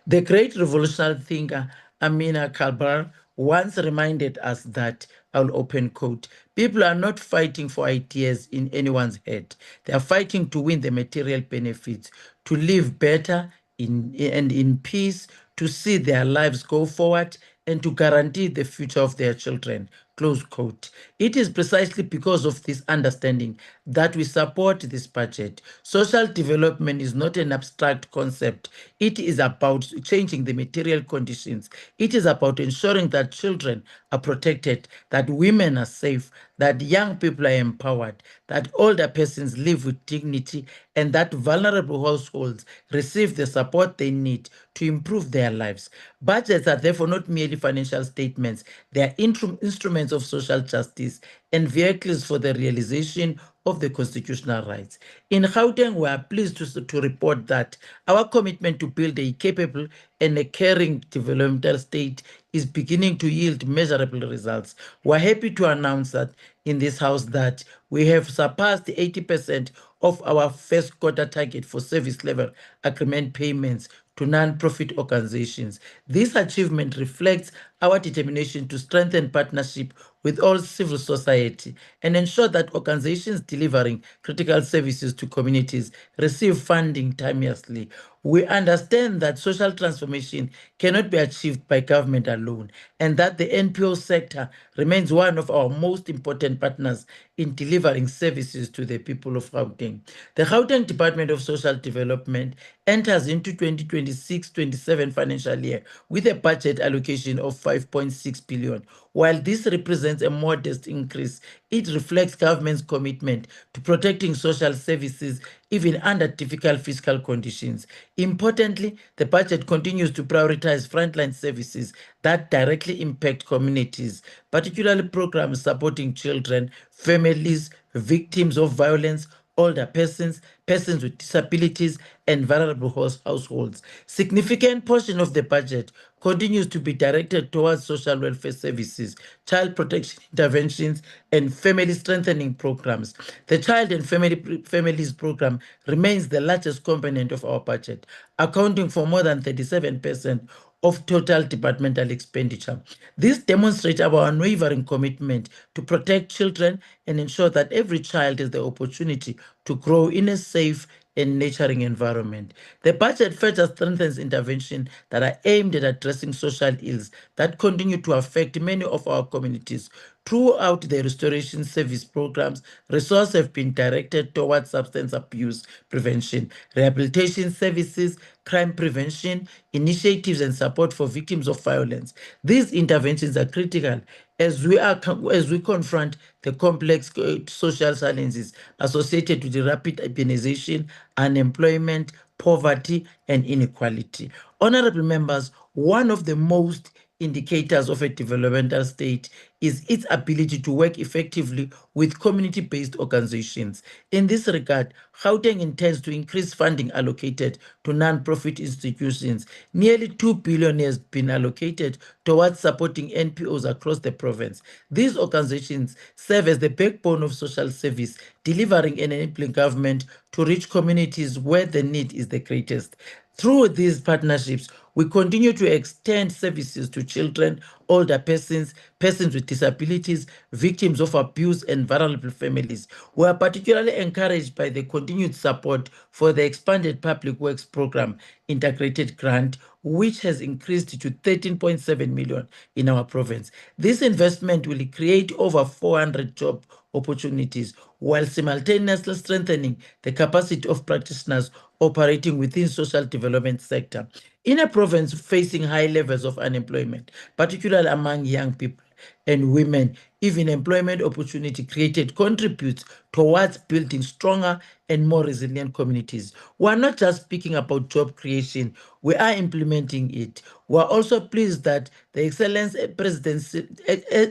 The great revolutionary thinker Amina Kalbar once reminded us that, I'll open quote, people are not fighting for ideas in anyone's head. They are fighting to win the material benefits, to live better and in peace, to see their lives go forward, and to guarantee the future of their children. Close quote. It is precisely because of this understanding that we support this budget. Social development is not an abstract concept. It is about changing the material conditions. It is about ensuring that children are protected, that women are safe, that young people are empowered, that older persons live with dignity, and that vulnerable households receive the support they need to improve their lives. Budgets are therefore not merely financial statements, they are instruments of social justice and vehicles for the realization of the constitutional rights. In Gauteng, we are pleased to report that our commitment to build a capable and a caring developmental state is beginning to yield measurable results. We're happy to announce that in this house that we have surpassed 80% of our first quarter target for service level agreement payments to non-profit organizations. This achievement reflects our determination to strengthen partnership with all civil society and ensure that organizations delivering critical services to communities receive funding timeously. We understand that social transformation cannot be achieved by government alone, and that the NPO sector remains one of our most important partners in delivering services to the people of Gauteng. The Gauteng Department of Social Development enters into 2026-27 financial year with a budget allocation of 5.6 billion. While this represents a modest increase, it reflects government's commitment to protecting social services even under difficult fiscal conditions. Importantly, the budget continues to prioritize frontline services that directly impact communities, particularly programs supporting children, families, victims of violence, older persons, persons with disabilities, and vulnerable households. Significant portion of the budget continues to be directed towards social welfare services, child protection interventions, and family strengthening programs. The Child and Families Program remains the largest component of our budget, accounting for more than 37% of total departmental expenditure. This demonstrates our unwavering commitment to protect children and ensure that every child has the opportunity to grow in a safe and nurturing environment. The budget further strengthens interventions that are aimed at addressing social ills that continue to affect many of our communities. Throughout the restoration service programs, resources have been directed towards substance abuse prevention, rehabilitation services, crime prevention, initiatives, and support for victims of violence. These interventions are critical as we confront the complex social challenges associated with the rapid urbanization, unemployment, poverty, and inequality. Honorable members, one of the most indicators of a developmental state is its ability to work effectively with community-based organizations. In this regard, Gauteng intends to increase funding allocated to non-profit institutions. Nearly 2 billion has been allocated towards supporting NPOs across the province. These organizations serve as the backbone of social service, delivering and enabling government to reach communities where the need is the greatest. Through these partnerships, we continue to extend services to children, older persons, persons with disabilities, victims of abuse, and vulnerable families. We are particularly encouraged by the continued support for the expanded Public Works Program integrated grant, which has increased to 13.7 million in our province. This investment will create over 400 job opportunities while simultaneously strengthening the capacity of practitioners operating within social development sector. In a province facing high levels of unemployment, particularly among young people and women, even employment opportunity created contributes towards building stronger and more resilient communities. We are not just speaking about job creation, we are implementing it. We are also pleased that the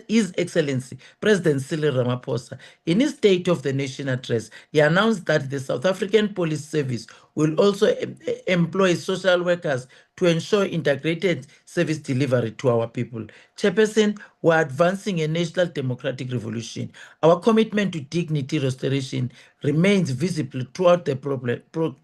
His Excellency President Cyril Ramaphosa, in his State of the Nation address, he announced that the South African Police Service will also employ social workers to ensure integrated service delivery to our people. Chairperson, we are advancing a national democratic revolution. Our commitment to dignity restoration remains visible throughout the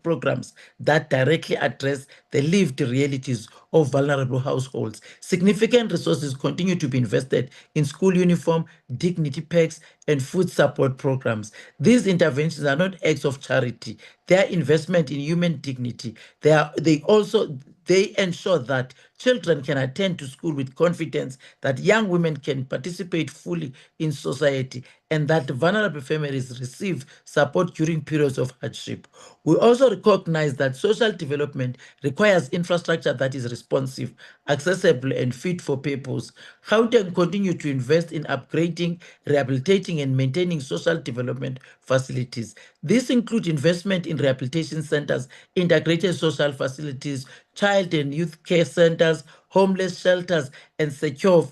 programs that directly address the lived realities of vulnerable households. Significant resources continue to be invested in school uniform, dignity packs, and food support programs. These interventions are not acts of charity. They are investment in human dignity. They ensure that children can attend to school with confidence, that young women can participate fully in society, and that vulnerable families receive support during periods of hardship. We also recognize that social development requires infrastructure that is responsive, accessible, and fit for purpose. Gauteng continue to invest in upgrading, rehabilitating, and maintaining social development facilities. This includes investment in rehabilitation centers, integrated social facilities, child and youth care centers, homeless shelters, and secure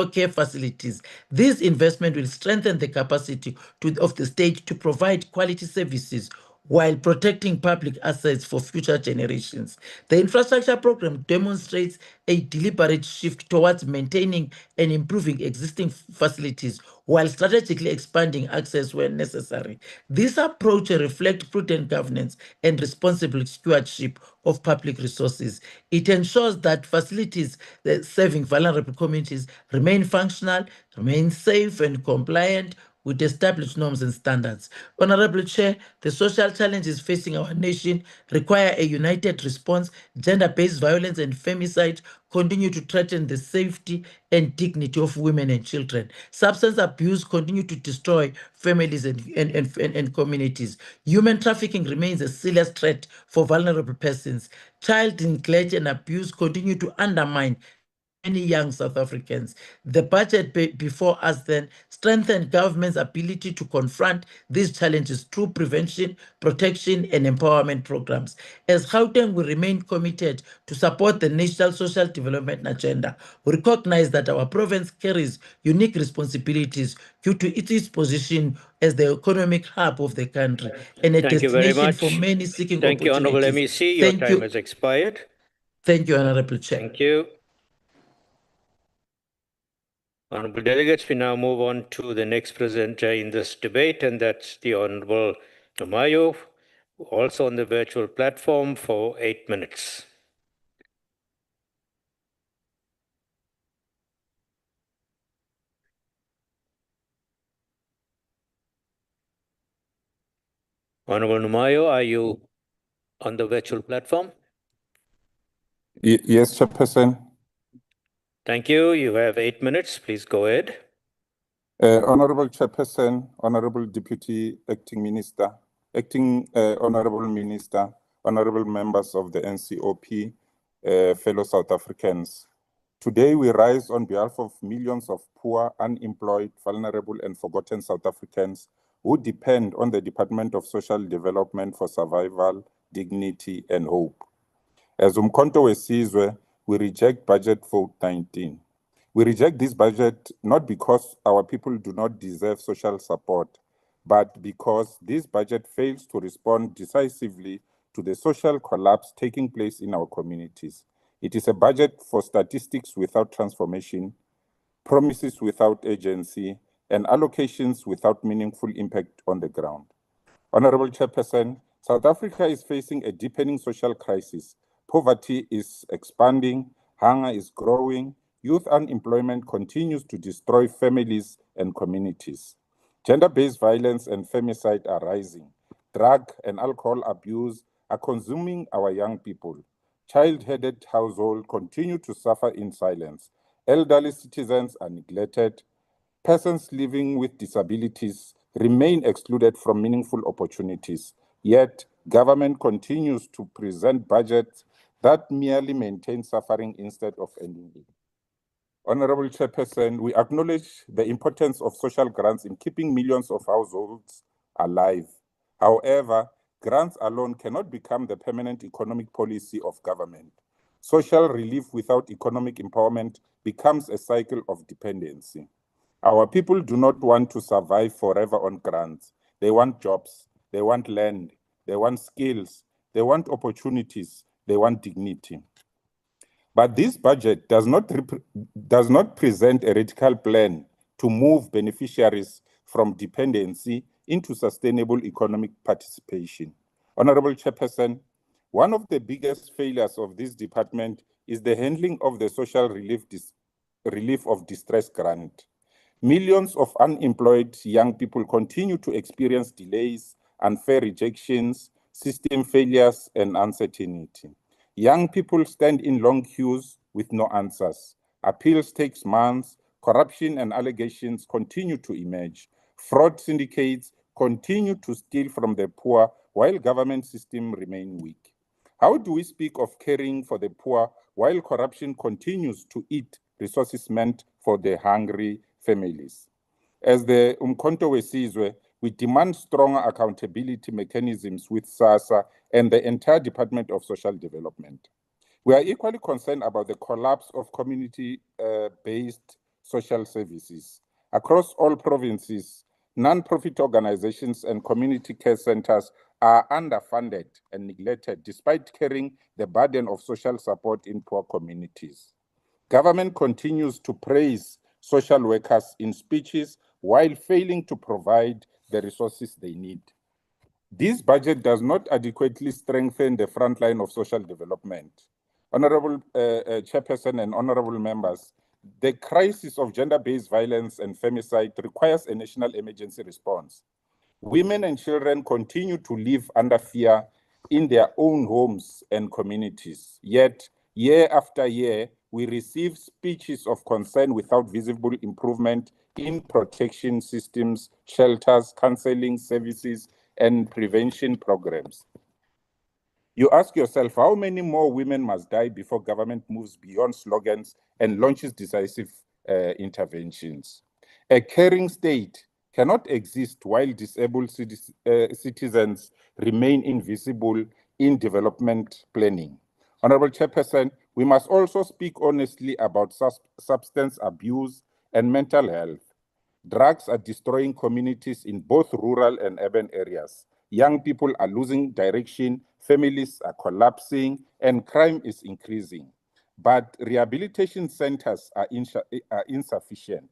care facilities. This investment will strengthen the capacity of the state to provide quality services while protecting public assets for future generations. The infrastructure program demonstrates a deliberate shift towards maintaining and improving existing facilities while strategically expanding access where necessary. This approach reflects prudent governance and responsible stewardship of public resources. It ensures that facilities serving vulnerable communities remain functional, remain safe and compliant with established norms and standards. Honorable Chair, the social challenges facing our nation require a united response. Gender-based violence and femicide continue to threaten the safety and dignity of women and children. Substance abuse continue to destroy families and communities. Human trafficking remains a serious threat for vulnerable persons. Child neglect and abuse continue to undermine many young South Africans. The budget before us then strengthened government's ability to confront these challenges through prevention, protection, and empowerment programs. As Gauteng will remain committed to support the national social development agenda, we recognize that our province carries unique responsibilities due to its position as the economic hub of the country and a Thank you very destination for much. many seeking Thank you, Honorable opportunities. MEC. Your Thank time you. has expired. Thank you, Honorable Chair. Thank you. Honorable delegates, we now move on to the next presenter in this debate, and that's the Honorable Mayo, also on the virtual platform for 8 minutes. Honorable Numayo, are you on the virtual platform? Yes, Chairperson. Thank you. You have 8 minutes. Please go ahead. Honorable Chairperson, Honorable Deputy Acting Minister, Honorable Minister, Honorable members of the NCOP, fellow South Africans. Today we rise on behalf of millions of poor, unemployed, vulnerable and forgotten South Africans who depend on the Department of Social Development for survival, dignity and hope. As Umkhonto Wesizwe, we reject budget vote 19. We reject this budget not because our people do not deserve social support, but because this budget fails to respond decisively to the social collapse taking place in our communities. It is a budget for statistics without transformation, promises without agency, and allocations without meaningful impact on the ground. Honorable Chairperson, South Africa is facing a deepening social crisis. Poverty is expanding, hunger is growing, youth unemployment continues to destroy families and communities. Gender-based violence and femicide are rising. Drug and alcohol abuse are consuming our young people. Child-headed households continue to suffer in silence. Elderly citizens are neglected. Persons living with disabilities remain excluded from meaningful opportunities. Yet, government continues to present budgets that merely maintain suffering instead of ending it. Honorable Chairperson, we acknowledge the importance of social grants in keeping millions of households alive. However, grants alone cannot become the permanent economic policy of government. Social relief without economic empowerment becomes a cycle of dependency. Our people do not want to survive forever on grants. They want jobs, they want land, they want skills, they want opportunities, they want dignity. But this budget does not present a radical plan to move beneficiaries from dependency into sustainable economic participation. Honorable Chairperson, one of the biggest failures of this department is the handling of the social relief of distress grant. Millions of unemployed young people continue to experience delays, unfair rejections, system failures, and uncertainty. Young people stand in long queues with no answers. Appeals take months, corruption and allegations continue to emerge. Fraud syndicates continue to steal from the poor while government systems remain weak. How do we speak of caring for the poor while corruption continues to eat resources meant for the hungry families? As the Umkhonto Wesizwe, we demand stronger accountability mechanisms with SASSA and the entire Department of Social Development. We are equally concerned about the collapse of community-based social services. Across all provinces, non-profit organizations and community care centers are underfunded and neglected despite carrying the burden of social support in poor communities. Government continues to praise social workers in speeches while failing to provide the resources they need. This budget does not adequately strengthen the front line of social development. Honorable Chairperson and honorable members, the crisis of gender-based violence and femicide requires a national emergency response. Women and children continue to live under fear in their own homes and communities. Yet, year after year, we receive speeches of concern without visible improvement in protection systems, shelters, counseling services, and prevention programs. You ask yourself, how many more women must die before government moves beyond slogans and launches decisive interventions? A caring state cannot exist while disabled citizens remain invisible in development planning. Honorable Chairperson, we must also speak honestly about substance abuse and mental health. Drugs are destroying communities in both rural and urban areas. Young people are losing direction, families are collapsing, and crime is increasing. But rehabilitation centers are insufficient.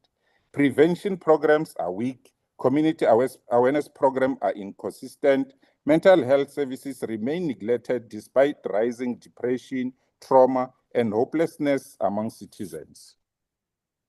Prevention programs are weak. Community awareness programs are inconsistent. Mental health services remain neglected despite rising depression, trauma, and hopelessness among citizens.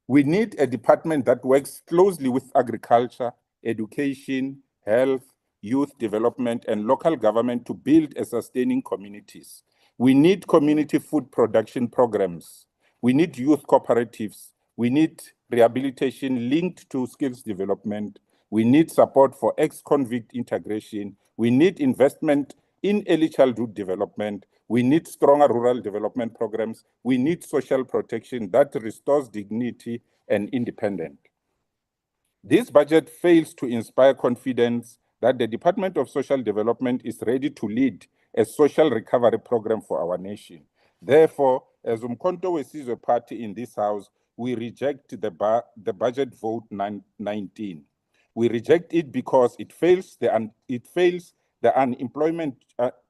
We need a department that works closely with agriculture, education, health, youth development, and local government to build and sustaining communities. We need community food production programs. We need youth cooperatives. We need rehabilitation linked to skills development. We need support for ex-convict integration. We need investment in early childhood development. We need stronger rural development programs. We need social protection that restores dignity and independence. This budget fails to inspire confidence that the Department of Social Development is ready to lead a social recovery program for our nation. Therefore, as Umkhonto Wesizwe Party in this House, we reject the budget vote 19. We reject it because it fails the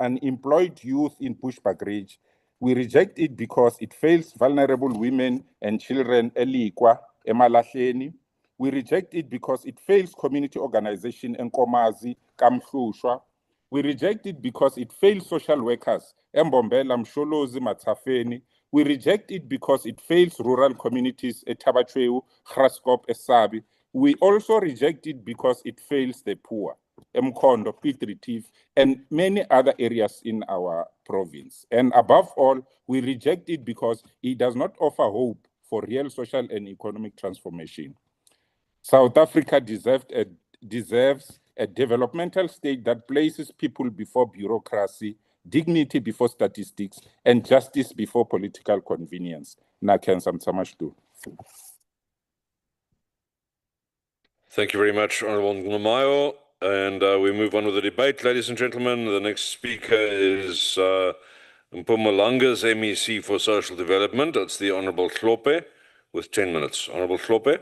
unemployed youth in Bushbuck Ridge. We reject it because it fails vulnerable women and children eLikwa, eMalahleni. We reject it because it fails community organization Nkomazi, Kamhlushwa. We reject it because it fails social workers, Mbombela, Msholozi, Matsafeni. We reject it because it fails rural communities, Tabacheu, Graskop, Esabi. We also reject it because it fails the poor, Mkhondo, Piet Retief, and many other areas in our province. And above all, we reject it because it does not offer hope for real social and economic transformation. South Africa deserves a developmental state that places people before bureaucracy, dignity before statistics, and justice before political convenience. Thank you very much, Honourable Ngulamayo. And we move on with the debate. Ladies and gentlemen, the next speaker is Mpumalanga's MEC for Social Development. That's the Honourable Hlophe, with 10 minutes. Honourable Hlophe.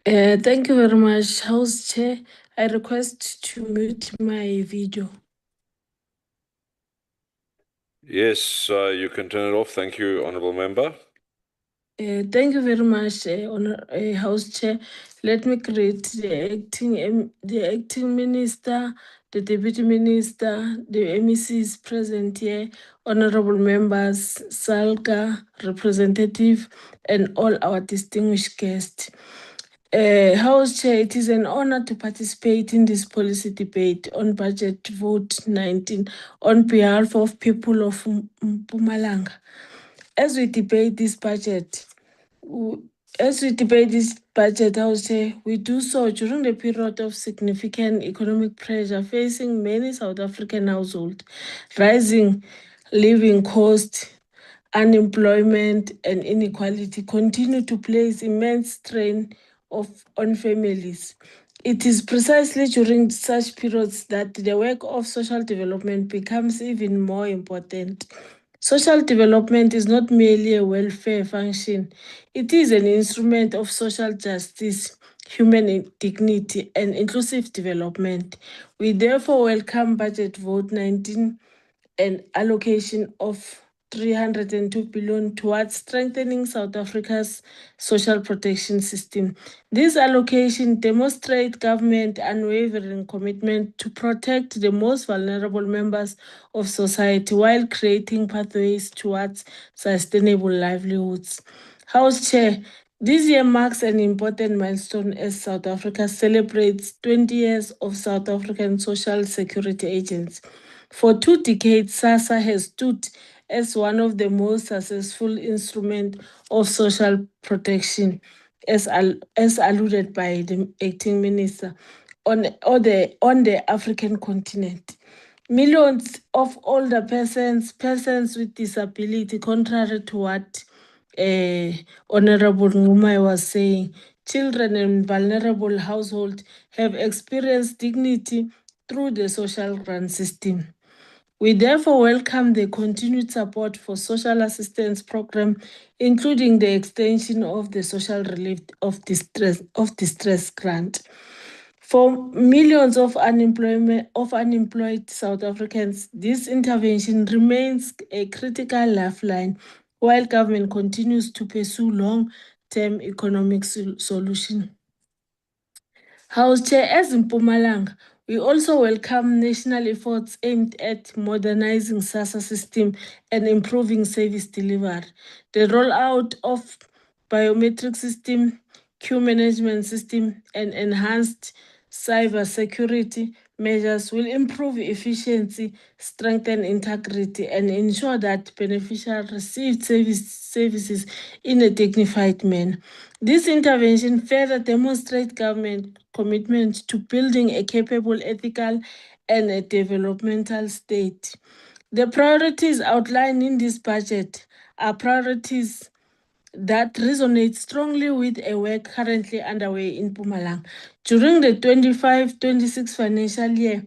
Thank you very much, House Chair. I request to mute my video. Yes, you can turn it off. Thank you, Honourable Member. Thank you very much, House Chair. Let me greet the acting minister, the deputy minister, the MECs present here, honourable members, SALGA representative, and all our distinguished guests. House Chair, it is an honor to participate in this policy debate on budget vote 19 on behalf of people of Mpumalanga. As we debate this budget, House Chair, we do so during the period of significant economic pressure facing many South African households, rising living costs, unemployment, and inequality continue to place immense strain on families. It is precisely during such periods that the work of social development becomes even more important. Social development is not merely a welfare function. It is an instrument of social justice, human dignity, and inclusive development. We therefore welcome budget vote 19 and allocation of 302 billion towards strengthening South Africa's social protection system. This allocation demonstrates government's unwavering commitment to protect the most vulnerable members of society while creating pathways towards sustainable livelihoods. House Chair, this year marks an important milestone as South Africa celebrates 20 years of South African social security agents. For 2 decades, SASSA has stood as one of the most successful instruments of social protection, as alluded by the acting minister, on the African continent. Millions of older persons with disability, contrary to what Honorable Ngumai was saying, children in vulnerable households have experienced dignity through the social grant system. We therefore welcome the continued support for social assistance program, including the extension of the social relief of distress grant. For millions of unemployed South Africans, this intervention remains a critical lifeline, while government continues to pursue long-term economic solutions. House Chair, as in Mpumalanga, we also welcome national efforts aimed at modernizing SASSA system and improving service delivery. The rollout of biometric system, queue management system, and enhanced cybersecurity measures will improve efficiency, strengthen integrity, and ensure that beneficiaries receive services in a dignified manner. This intervention further demonstrates government commitment to building a capable, ethical, and a developmental state. The priorities outlined in this budget are priorities that resonate strongly with a work currently underway in Mpumalanga. During the 25-26 financial year,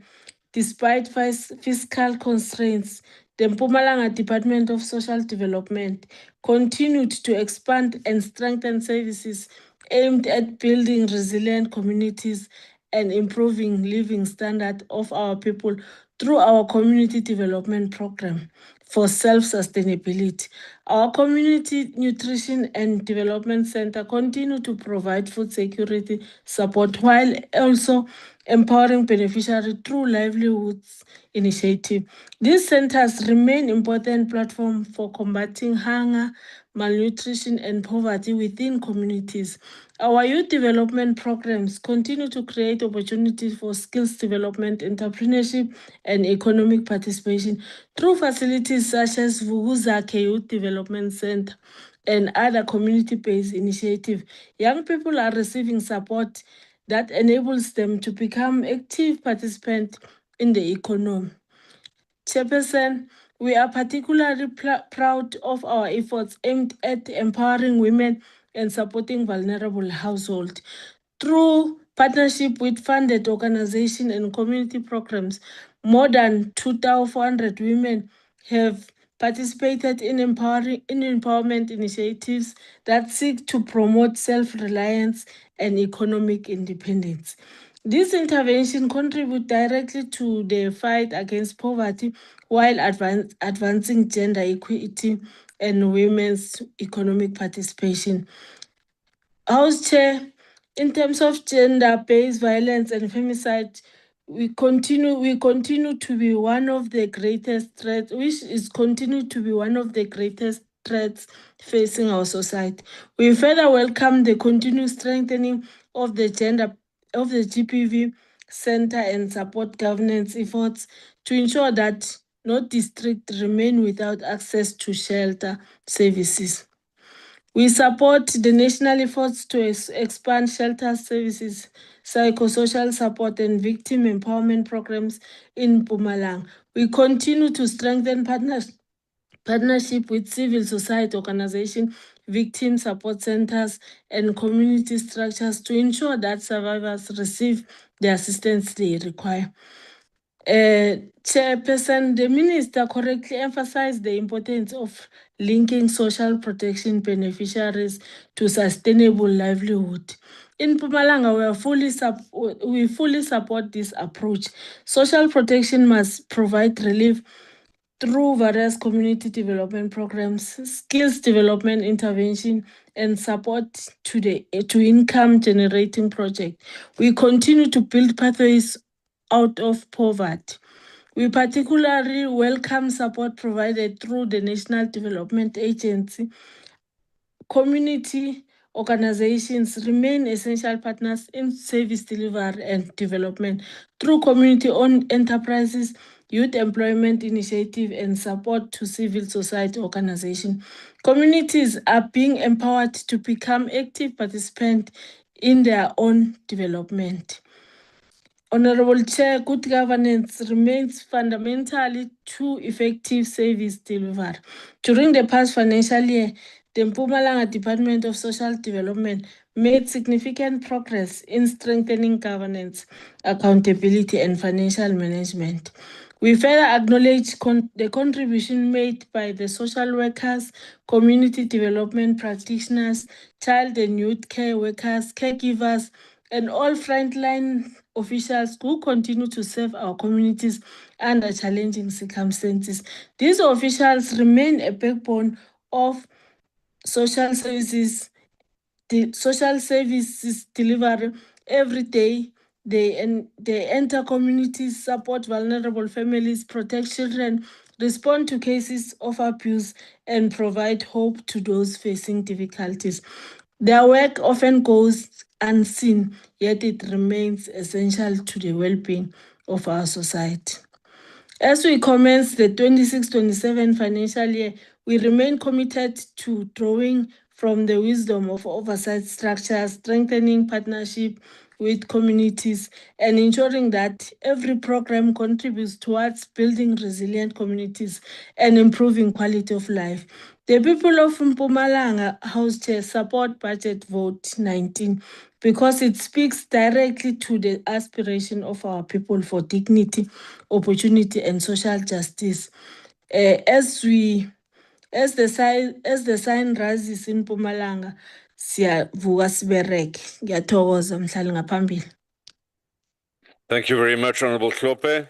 despite fiscal constraints, the Mpumalanga Department of Social Development continued to expand and strengthen services aimed at building resilient communities and improving living standards of our people through our community development program for self-sustainability. Our Community Nutrition and Development Center continue to provide food security support while also empowering beneficiaries through livelihoods initiative. These centers remain important platform for combating hunger, malnutrition, and poverty within communities. Our youth development programs continue to create opportunities for skills development, entrepreneurship, and economic participation through facilities such as Vuguzake Youth Development Center and other community-based initiatives. Young people are receiving support that enables them to become active participants in the economy. Chairperson, we are particularly proud of our efforts aimed at empowering women and supporting vulnerable households. Through partnership with funded organizations and community programs, more than 2,400 women have participated in empowerment initiatives that seek to promote self-reliance and economic independence. This intervention contributes directly to the fight against poverty while advancing gender equity and women's economic participation. House Chair, in terms of gender-based violence and femicide, we continue to be one of the greatest threats, which is continue to be one of the greatest threats facing our society. We further welcome the continued strengthening of the GPV Center and support governance efforts to ensure that no district remain without access to shelter services. We support the national efforts to expand shelter services, psychosocial support, and victim empowerment programs in Mpumalanga. We continue to strengthen partnership with civil society organizations, victim support centers, and community structures to ensure that survivors receive the assistance they require. Chairperson, the Minister correctly emphasized the importance of linking social protection beneficiaries to sustainable livelihood. In Mpumalanga, we fully support this approach. Social protection must provide relief through various community development programs, skills development intervention, and support to income generating projects. We continue to build pathways out of poverty. We particularly welcome support provided through the National Development Agency. Community organizations remain essential partners in service delivery and development through community-owned enterprises, youth employment initiative, and support to civil society organizations. Communities are being empowered to become active participants in their own development. Honorable Chair, good governance remains fundamentally to effective service delivery. During the past financial year, the Mpumalanga Department of Social Development made significant progress in strengthening governance, accountability, and financial management. We further acknowledge the contribution made by the social workers, community development practitioners, child and youth care workers, caregivers, and all frontline officials who continue to serve our communities under challenging circumstances. These officials remain a backbone of social services delivery every day. They enter communities, support vulnerable families, protect children, respond to cases of abuse, and provide hope to those facing difficulties. Their work often goes unseen, yet it remains essential to the well-being of our society. As we commence the 26-27 financial year, we remain committed to drawing from the wisdom of oversight structures, strengthening partnership with communities, and ensuring that every program contributes towards building resilient communities and improving quality of life. The people of Mpumalanga House Chair support Budget Vote 19 because it speaks directly to the aspiration of our people for dignity, opportunity, and social justice. As the sign rises in Mpumalanga, siyavuka sibereke. Ngiyathokoza mhlali ngaphambili. Thank you very much, Honorable Klope.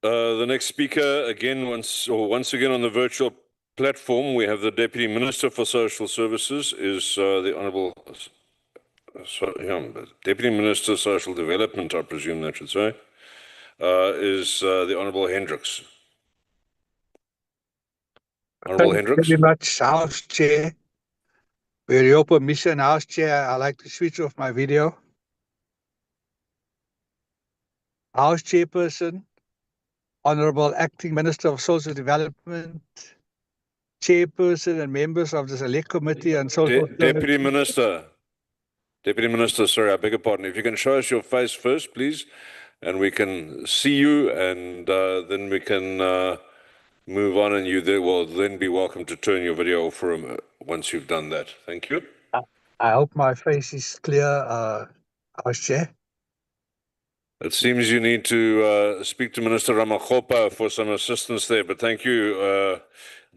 The next speaker, once again on the virtual platform, we have the Deputy Minister for Social Services, is the Honorable Deputy Minister Social Development, I presume that should say, is the Honorable Hendricks. Honorable Hendricks. Very much, House Chair. With your permission, House Chair, I'd like to switch off my video. House Chairperson, Honorable Acting Minister of Social Development, Chairperson and members of the Select Committee on Social Deputy Minister, sorry, I beg your pardon. If you can show us your face first, please, and we can see you, and then we can move on, and you will then be welcome to turn your video off once you've done that. Thank you. I hope my face is clear, House Chair. It seems you need to speak to Minister Ramagopa for some assistance there, but thank you,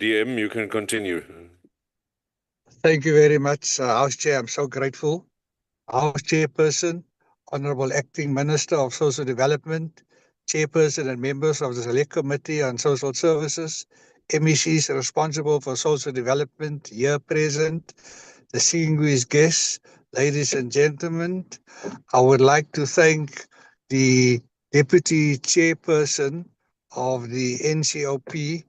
DM. You can continue. Thank you very much, House Chair. I'm so grateful. House Chairperson, Honorable Acting Minister of Social Development, Chairperson and members of the Select Committee on Social Services, MECs responsible for social development here present, distinguished guests, ladies and gentlemen, I would like to thank the Deputy Chairperson of the NCOP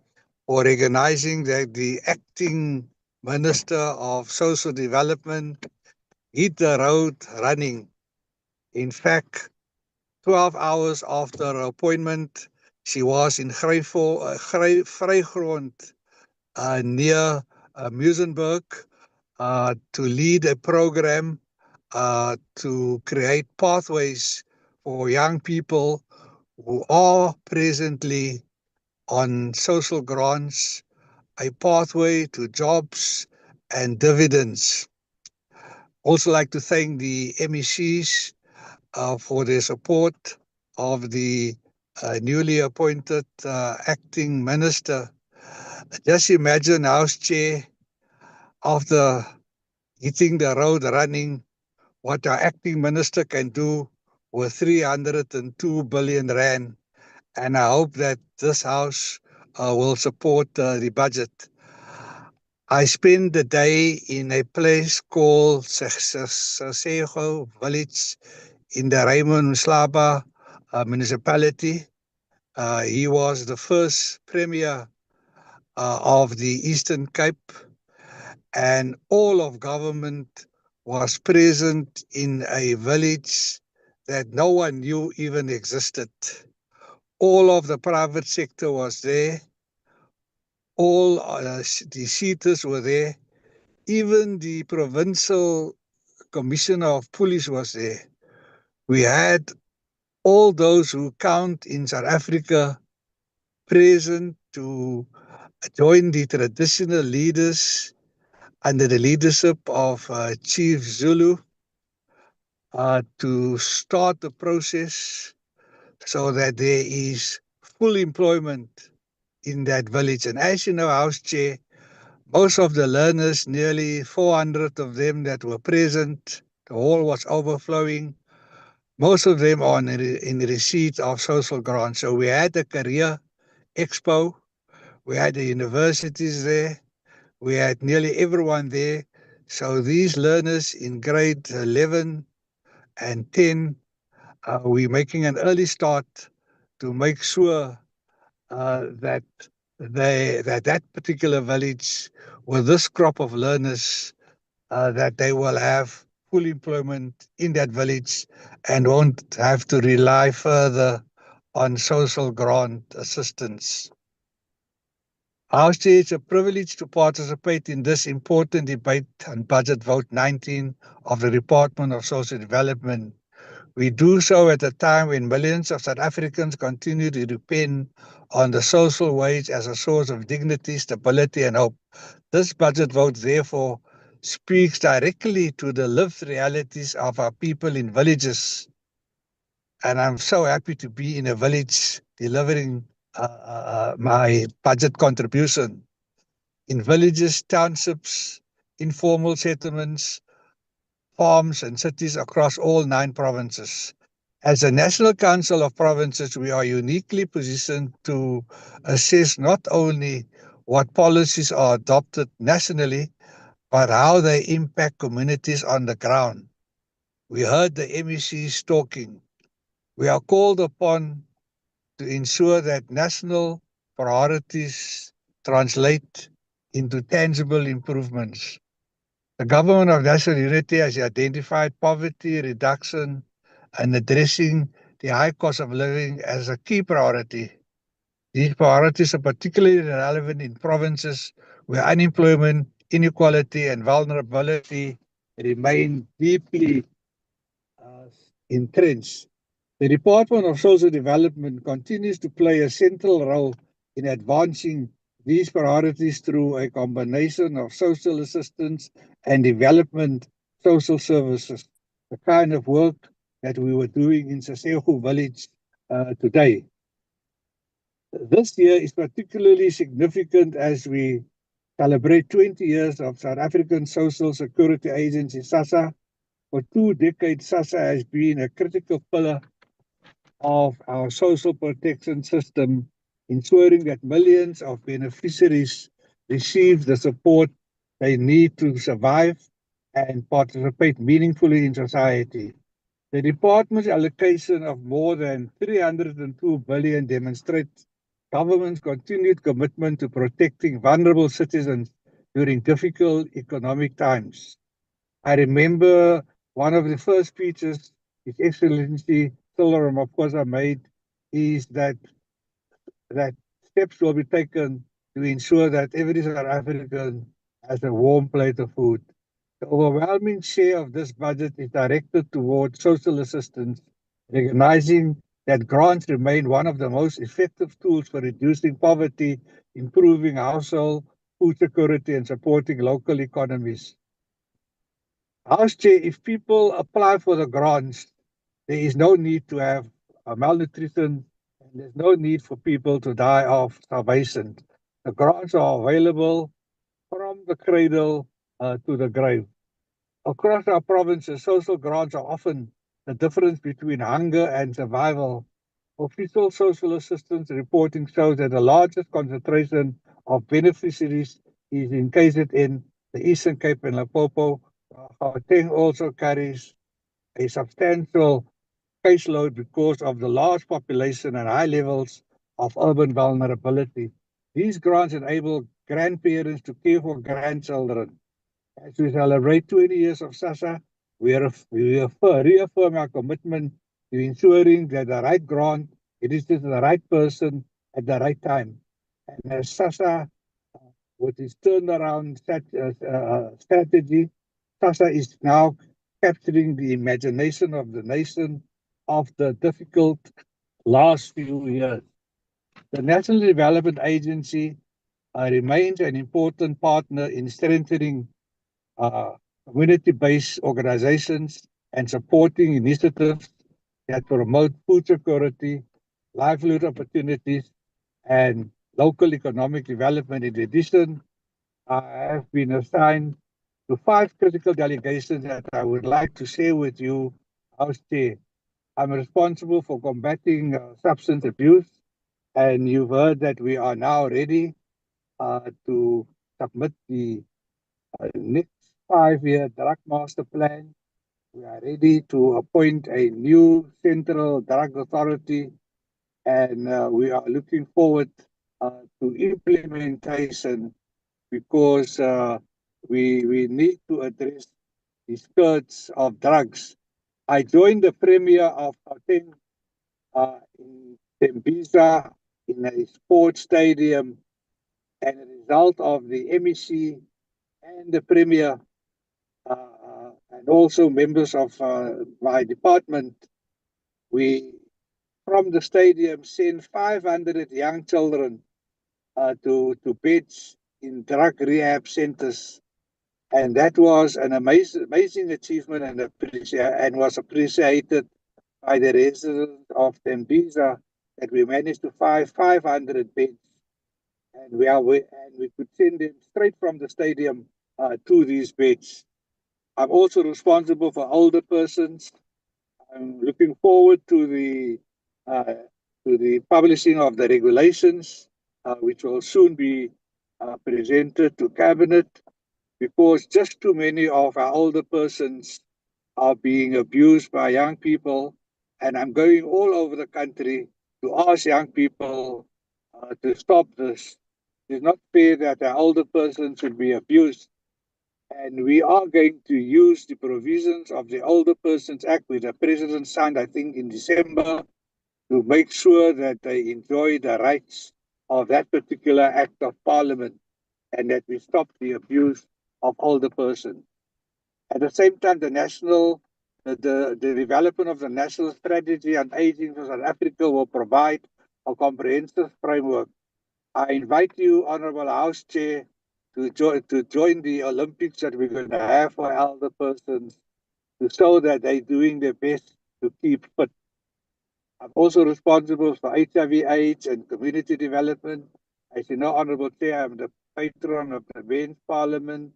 for recognizing that the Acting Minister of Social Development hit the road running. In fact, 12 hours after her appointment, she was in Vrygrond near Muizenberg to lead a program to create pathways for young people who are presently on social grants, a pathway to jobs and dividends. Also like to thank the MECs for their support of the newly appointed acting minister. Just imagine, House Chair, after hitting the road running, what our acting minister can do with 302 billion rand. And I hope that this House will support the budget. I spent the day in a place called Sesego village in the Raymond Mhlaba municipality. He was the first premier of the Eastern Cape, and all of government was present in a village that no one knew even existed. All of the private sector was there. All the seaters were there. Even the provincial commissioner of police was there. We had all those who count in South Africa present to join the traditional leaders under the leadership of Chief Zulu to start the process so that there is full employment in that village. And as you know, House Chair, most of the learners, nearly 400 of them that were present, the hall was overflowing. Most of them are in receipt of social grants. So we had a career expo, we had the universities there, we had nearly everyone there. So these learners in grade 11 and 10, we're making an early start to make sure that that particular village with this crop of learners that they will have full employment in that village and won't have to rely further on social grant assistance. House Chair, it's a privilege to participate in this important debate on Budget Vote 19 of the Department of Social Development. We do so at a time when millions of South Africans continue to depend on the social wage as a source of dignity, stability, and hope. This budget vote, therefore, speaks directly to the lived realities of our people in villages. And I'm so happy to be in a village delivering my budget contribution. In villages, townships, informal settlements, farms and cities across all 9 provinces. As a National Council of Provinces, we are uniquely positioned to assess not only what policies are adopted nationally, but how they impact communities on the ground. We heard the MECs talking. We are called upon to ensure that national priorities translate into tangible improvements. The Government of National Unity has identified poverty reduction and addressing the high cost of living as a key priority. These priorities are particularly relevant in provinces where unemployment, inequality, and vulnerability remain deeply entrenched. The Department of Social Development continues to play a central role in advancing these priorities through a combination of social assistance and development social services, the kind of work that we were doing in Sesego village today. This year is particularly significant as we celebrate 20 years of South African Social Security Agency, SASSA. For 2 decades, SASSA has been a critical pillar of our social protection system, ensuring that millions of beneficiaries receive the support they need to survive and participate meaningfully in society. The department's allocation of more than 302 billion demonstrates government's continued commitment to protecting vulnerable citizens during difficult economic times. I remember one of the first speeches His Excellency Cyril Ramaphosa made is that steps will be taken to ensure that every South African has a warm plate of food. The overwhelming share of this budget is directed towards social assistance, recognizing that grants remain one of the most effective tools for reducing poverty, improving household food security, and supporting local economies. House Chair, if people apply for the grants, there is no need to have malnutrition, and there's no need for people to die of starvation. The grants are available from the cradle to the grave. Across our provinces, social grants are often the difference between hunger and survival. Official social assistance reporting shows that the largest concentration of beneficiaries is in KZN, the Eastern Cape and Limpopo. Gauteng also carries a substantial caseload because of the large population and high levels of urban vulnerability. These grants enable grandparents to care for grandchildren. As we celebrate 20 years of SASSA, we reaffirm our commitment to ensuring that the right grant reaches the right person at the right time. And as SASSA, with its turnaround strategy, SASSA is now capturing the imagination of the nation of the difficult last few years. The National Development Agency remains an important partner in strengthening community-based organizations and supporting initiatives that promote food security, livelihood opportunities, and local economic development. In addition, I have been assigned to 5 critical delegations that I would like to share with you, House Chair. I'm responsible for combating substance abuse, and you've heard that we are now ready to submit the next 5-year drug master plan. We are ready to appoint a new central drug authority, and we are looking forward to implementation because we need to address the skirts of drugs. I joined the premier of Gauteng in Tembisa in a sports stadium, and a result of the MEC and the premier and also members of my department, we from the stadium sent 500 young children to beds in drug rehab centers. And that was an amazing achievement and was appreciated by the residents of Tembisa that we managed to find 500 beds. And we could send them straight from the stadium to these beds. I'm also responsible for older persons. I'm looking forward to the publishing of the regulations, which will soon be presented to Cabinet, because just too many of our older persons are being abused by young people. And I'm going all over the country to ask young people to stop this. It's not fair that our older persons should be abused. And we are going to use the provisions of the Older Persons Act, which the President signed, I think, in December, to make sure that they enjoy the rights of that particular act of Parliament, and that we stop the abuse of older persons. At the same time, the development of the National Strategy on Aging for South Africa will provide a comprehensive framework. I invite you, Honourable House Chair, to join the Olympics that we're going to have for elder persons, to show that they're doing their best to keep fit. I'm also responsible for HIV/AIDS and community development. As you know, Honourable Chair, I'm the patron of the Men's Parliament,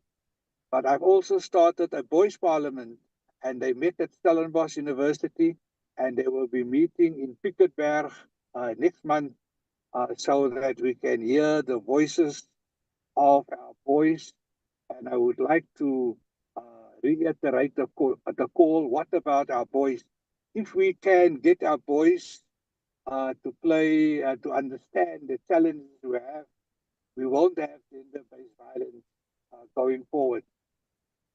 but I've also started a Boys' Parliament, and they met at Stellenbosch University, and they will be meeting in Piketberg next month, so that we can hear the voices of our boys. And I would like to reiterate the call. What about our boys? If we can get our boys to play, to understand the challenges we have, we won't have gender-based violence going forward.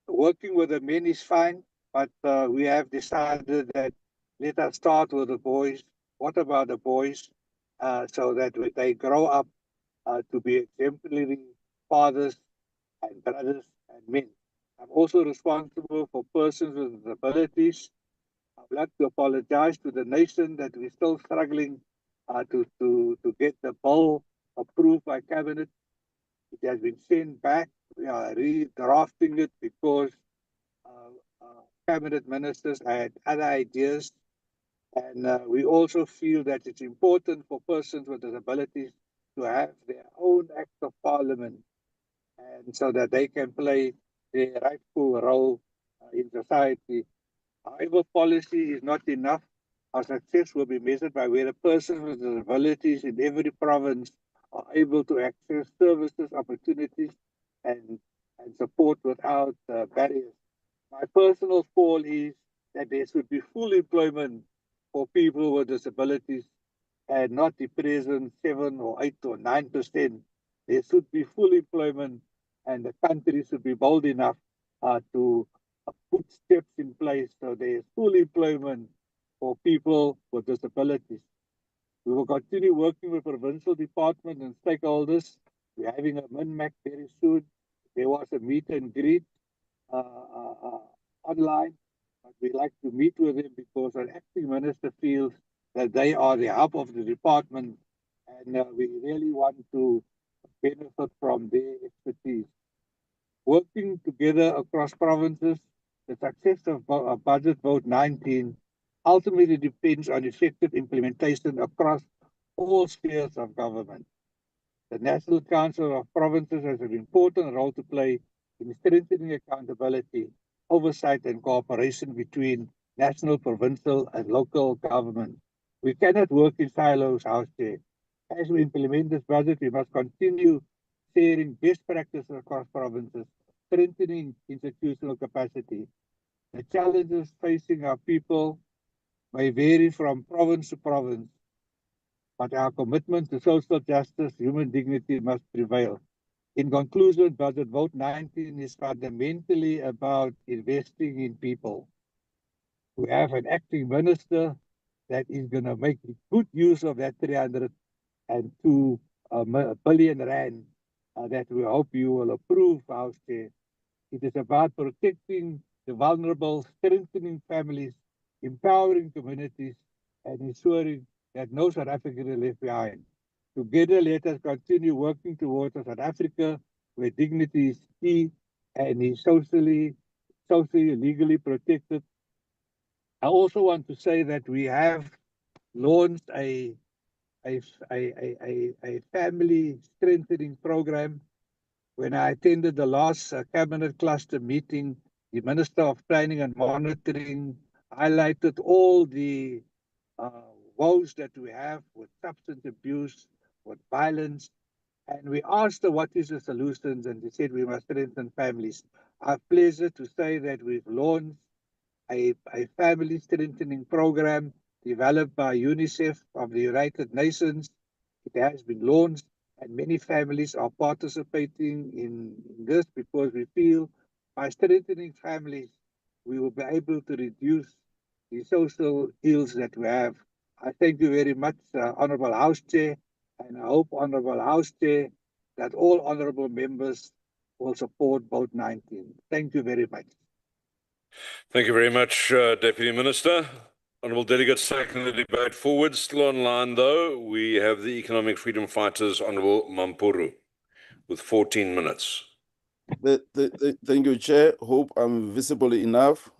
Working with the men is fine, but we have decided that let us start with the boys. What about the boys? So that they grow up to be exemplary fathers and brothers and men. I'm also responsible for persons with disabilities. I'd like to apologize to the nation that we're still struggling to get the bill approved by Cabinet. It has been sent back. We are redrafting it because Cabinet ministers had other ideas. And we also feel that it's important for persons with disabilities to have their own act of Parliament, and so that they can play their rightful role in society. However, policy is not enough. Our success will be measured by whether persons with disabilities in every province are able to access services, opportunities, and support without barriers. My personal call is that there should be full employment for people with disabilities, and not the present 7 or 8 or 9%. There should be full employment, and the country should be bold enough to put steps in place so there is full employment for people with disabilities. We will continue working with provincial department and stakeholders. We're having a MINMAC very soon. There was a meet and greet online, but we like to meet with them because an acting minister feels that they are the hub of the department, and we really want to benefit from their expertise. Working together across provinces, the success of Budget Vote 19 ultimately depends on effective implementation across all spheres of government. The National Council of Provinces has an important role to play in strengthening accountability, oversight, and cooperation between national, provincial, and local government. We cannot work in silos, House Chair. As we implement this budget, we must continue sharing best practices across provinces, strengthening institutional capacity. The challenges facing our people may vary from province to province, but our commitment to social justice, human dignity must prevail. In conclusion, Budget Vote 19 is fundamentally about investing in people. We have an acting minister that is going to make good use of that 302 billion rand that we hope you will approve, House Chair. It is about protecting the vulnerable, strengthening families, empowering communities, and ensuring that no South African is left behind. Together, let us continue working towards a South Africa where dignity is key and is socially, legally protected. I also want to say that we have launched a family strengthening program. When I attended the last cabinet cluster meeting, the Minister of Training and Monitoring highlighted all the woes that we have with substance abuse, with violence, and we asked her what is the solutions, and they said we must strengthen families. I have pleasure to say that we've launched a family strengthening program developed by UNICEF of the United Nations. It has been launched, and many families are participating in this because we feel by strengthening families, we will be able to reduce the social ills that we have. I thank you very much, Honourable House Chair, and I hope, Honourable House Chair, that all honourable members will support Vote 19. Thank you very much. Thank you very much, Deputy Minister. Honourable delegates taking the debate forward. Still online, though, we have the Economic Freedom Fighters, Honourable Mampuru, with 14 minutes. Thank you, Chair. Hope I'm visible enough.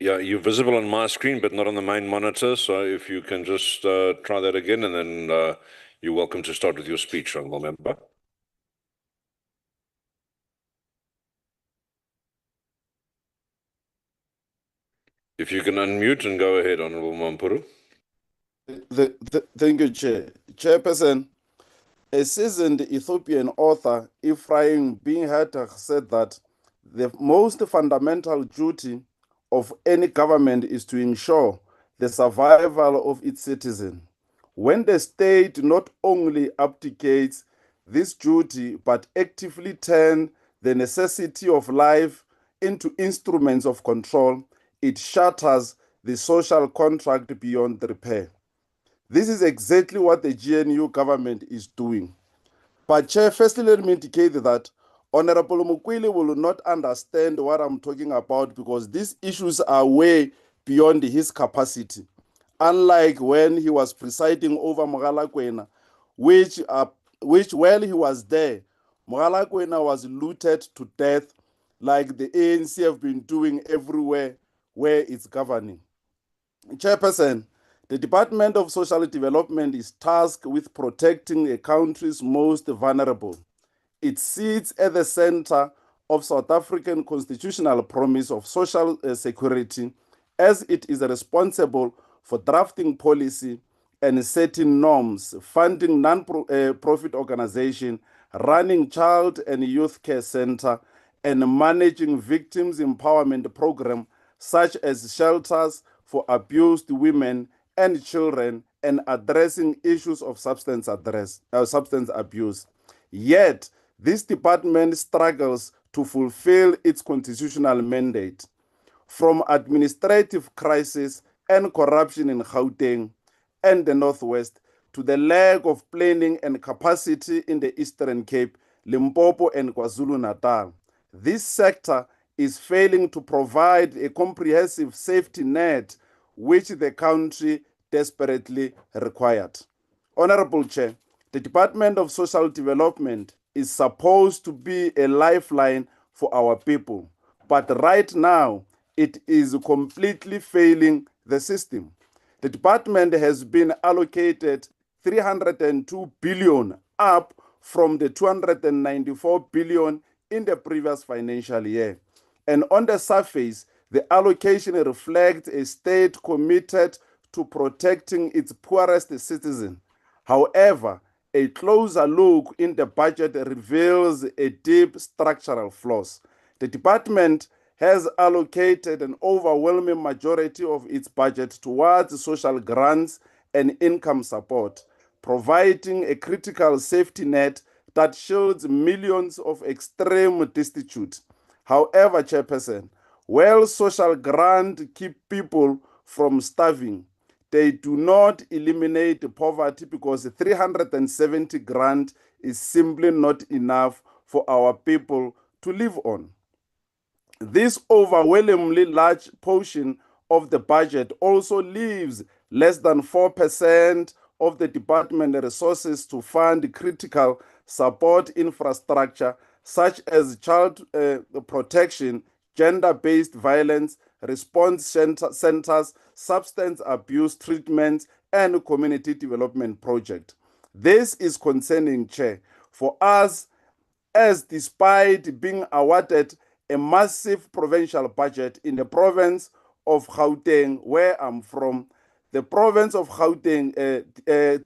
Yeah, you're visible on my screen, but not on the main monitor. So if you can just try that again, and then you're welcome to start with your speech, Honourable Member. If you can unmute and go ahead, Honourable Mampuru. Thank you, Chair. Chairperson, a seasoned Ethiopian author, Ephraim Binhat, said that the most fundamental duty of any government is to ensure the survival of its citizens. When the state not only abdicates this duty, but actively turns the necessity of life into instruments of control, it shatters the social contract beyond repair. This is exactly what the GNU government is doing. But Chair, firstly, let me indicate that Honorable Mukwili will not understand what I'm talking about because these issues are way beyond his capacity. Unlike when he was presiding over Mogalakwena, which while he was there, Mogalakwena was looted to death like the ANC have been doing everywhere where it's governing. Chairperson, the Department of Social Development is tasked with protecting a country's most vulnerable. It sits at the center of South African constitutional promise of social security, as it is responsible for drafting policy and setting norms, funding non-profit organizations, running child and youth care center, and managing victims empowerment program such as shelters for abused women and children, and addressing issues of substance abuse. Yet, this department struggles to fulfill its constitutional mandate. From administrative crisis and corruption in Gauteng and the Northwest to the lack of planning and capacity in the Eastern Cape, Limpopo and KwaZulu-Natal, this sector is failing to provide a comprehensive safety net which the country desperately required. Honorable Chair, the Department of Social Development is supposed to be a lifeline for our people, but right now it is completely failing the system. The department has been allocated 302 billion, up from the 294 billion in the previous financial year. And on the surface, the allocation reflects a state committed to protecting its poorest citizens. However, a closer look in the budget reveals a deep structural flaws. The department has allocated an overwhelming majority of its budget towards social grants and income support, providing a critical safety net that shields millions of extreme destitute. However, Chairperson, while social grants keep people from starving, they do not eliminate poverty because 370 grant is simply not enough for our people to live on. This overwhelmingly large portion of the budget also leaves less than 4% of the department resources to fund critical support infrastructure such as child protection, gender-based violence, response centers, substance abuse treatments, and community development projects. This is concerning, Chair, for us, as despite being awarded a massive provincial budget in the province of Gauteng, where I'm from, the province of Gauteng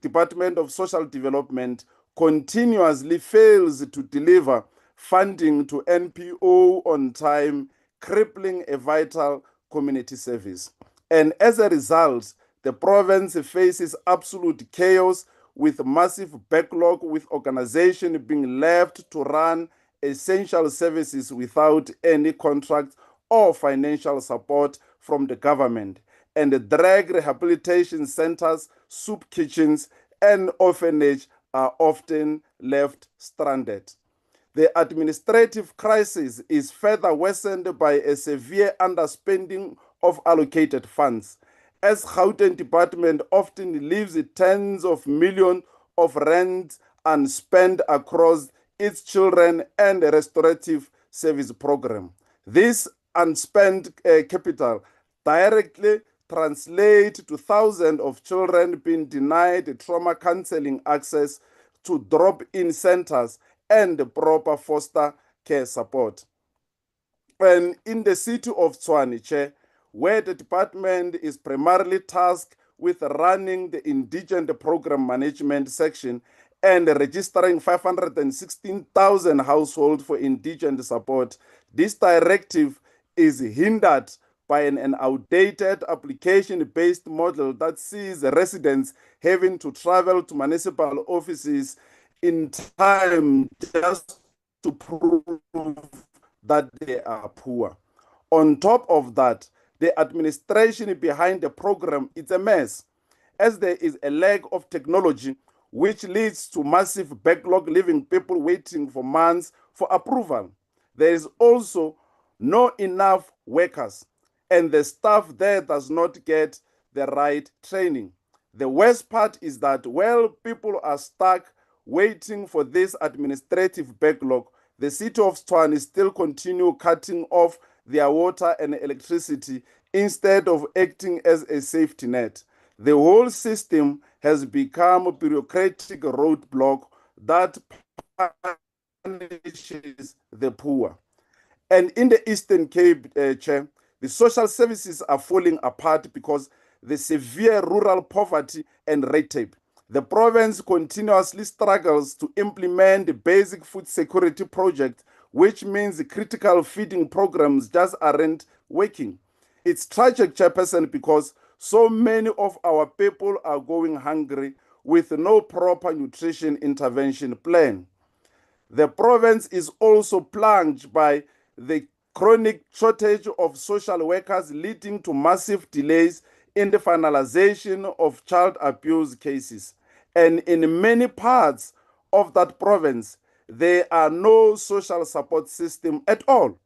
Department of Social Development continuously fails to deliver funding to NPO on time, crippling a vital community service. And as a result, the province faces absolute chaos with massive backlog, with organization being left to run essential services without any contract or financial support from the government. And the drug rehabilitation centers, soup kitchens, and orphanage are often left stranded. The administrative crisis is further worsened by a severe underspending of allocated funds, as Gauteng Department often leaves tens of millions of rand unspent across its children and restorative service program. This unspent capital directly translates to thousands of children being denied trauma counseling access to drop-in centers and proper foster care support. And in the city of Tshwane, Chair, where the department is primarily tasked with running the indigent program management section and registering 516,000 households for indigent support, this directive is hindered by an outdated application-based model that sees residents having to travel to municipal offices in time just to prove that they are poor. On top of that, the administration behind the program is a mess, as there is a lack of technology which leads to massive backlog, leaving people waiting for months for approval. There is also not enough workers, and the staff there does not get the right training. The worst part is that while people are stuck waiting for this administrative backlog, the city of Tshwane still continue cutting off their water and electricity instead of acting as a safety net. The whole system has become a bureaucratic roadblock that punishes the poor. And in the Eastern Cape, Chair, the social services are falling apart because the severe rural poverty and red tape. The province continuously struggles to implement the basic food security project, which means the critical feeding programs just aren't working. It's tragic, Chairperson, because so many of our people are going hungry with no proper nutrition intervention plan. The province is also plagued by the chronic shortage of social workers, leading to massive delays in the finalization of child abuse cases. And in many parts of that province, there are no social support system at all.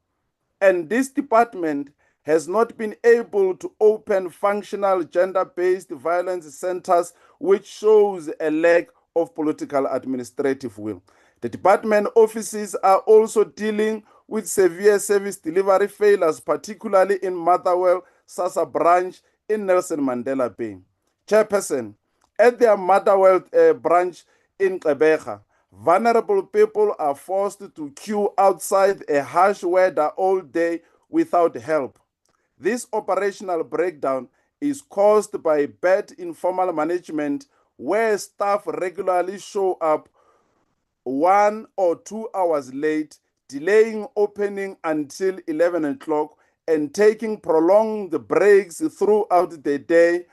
And this department has not been able to open functional gender-based violence centers, which shows a lack of political administrative will. The department offices are also dealing with severe service delivery failures, particularly in Motherwell, Sasa branch in Nelson Mandela Bay. Chairperson, at their Motherwell branch in Gqeberha, vulnerable people are forced to queue outside a harsh weather all day without help. This operational breakdown is caused by bad informal management, where staff regularly show up 1 or 2 hours late, delaying opening until 11 o'clock, and taking prolonged breaks throughout the day,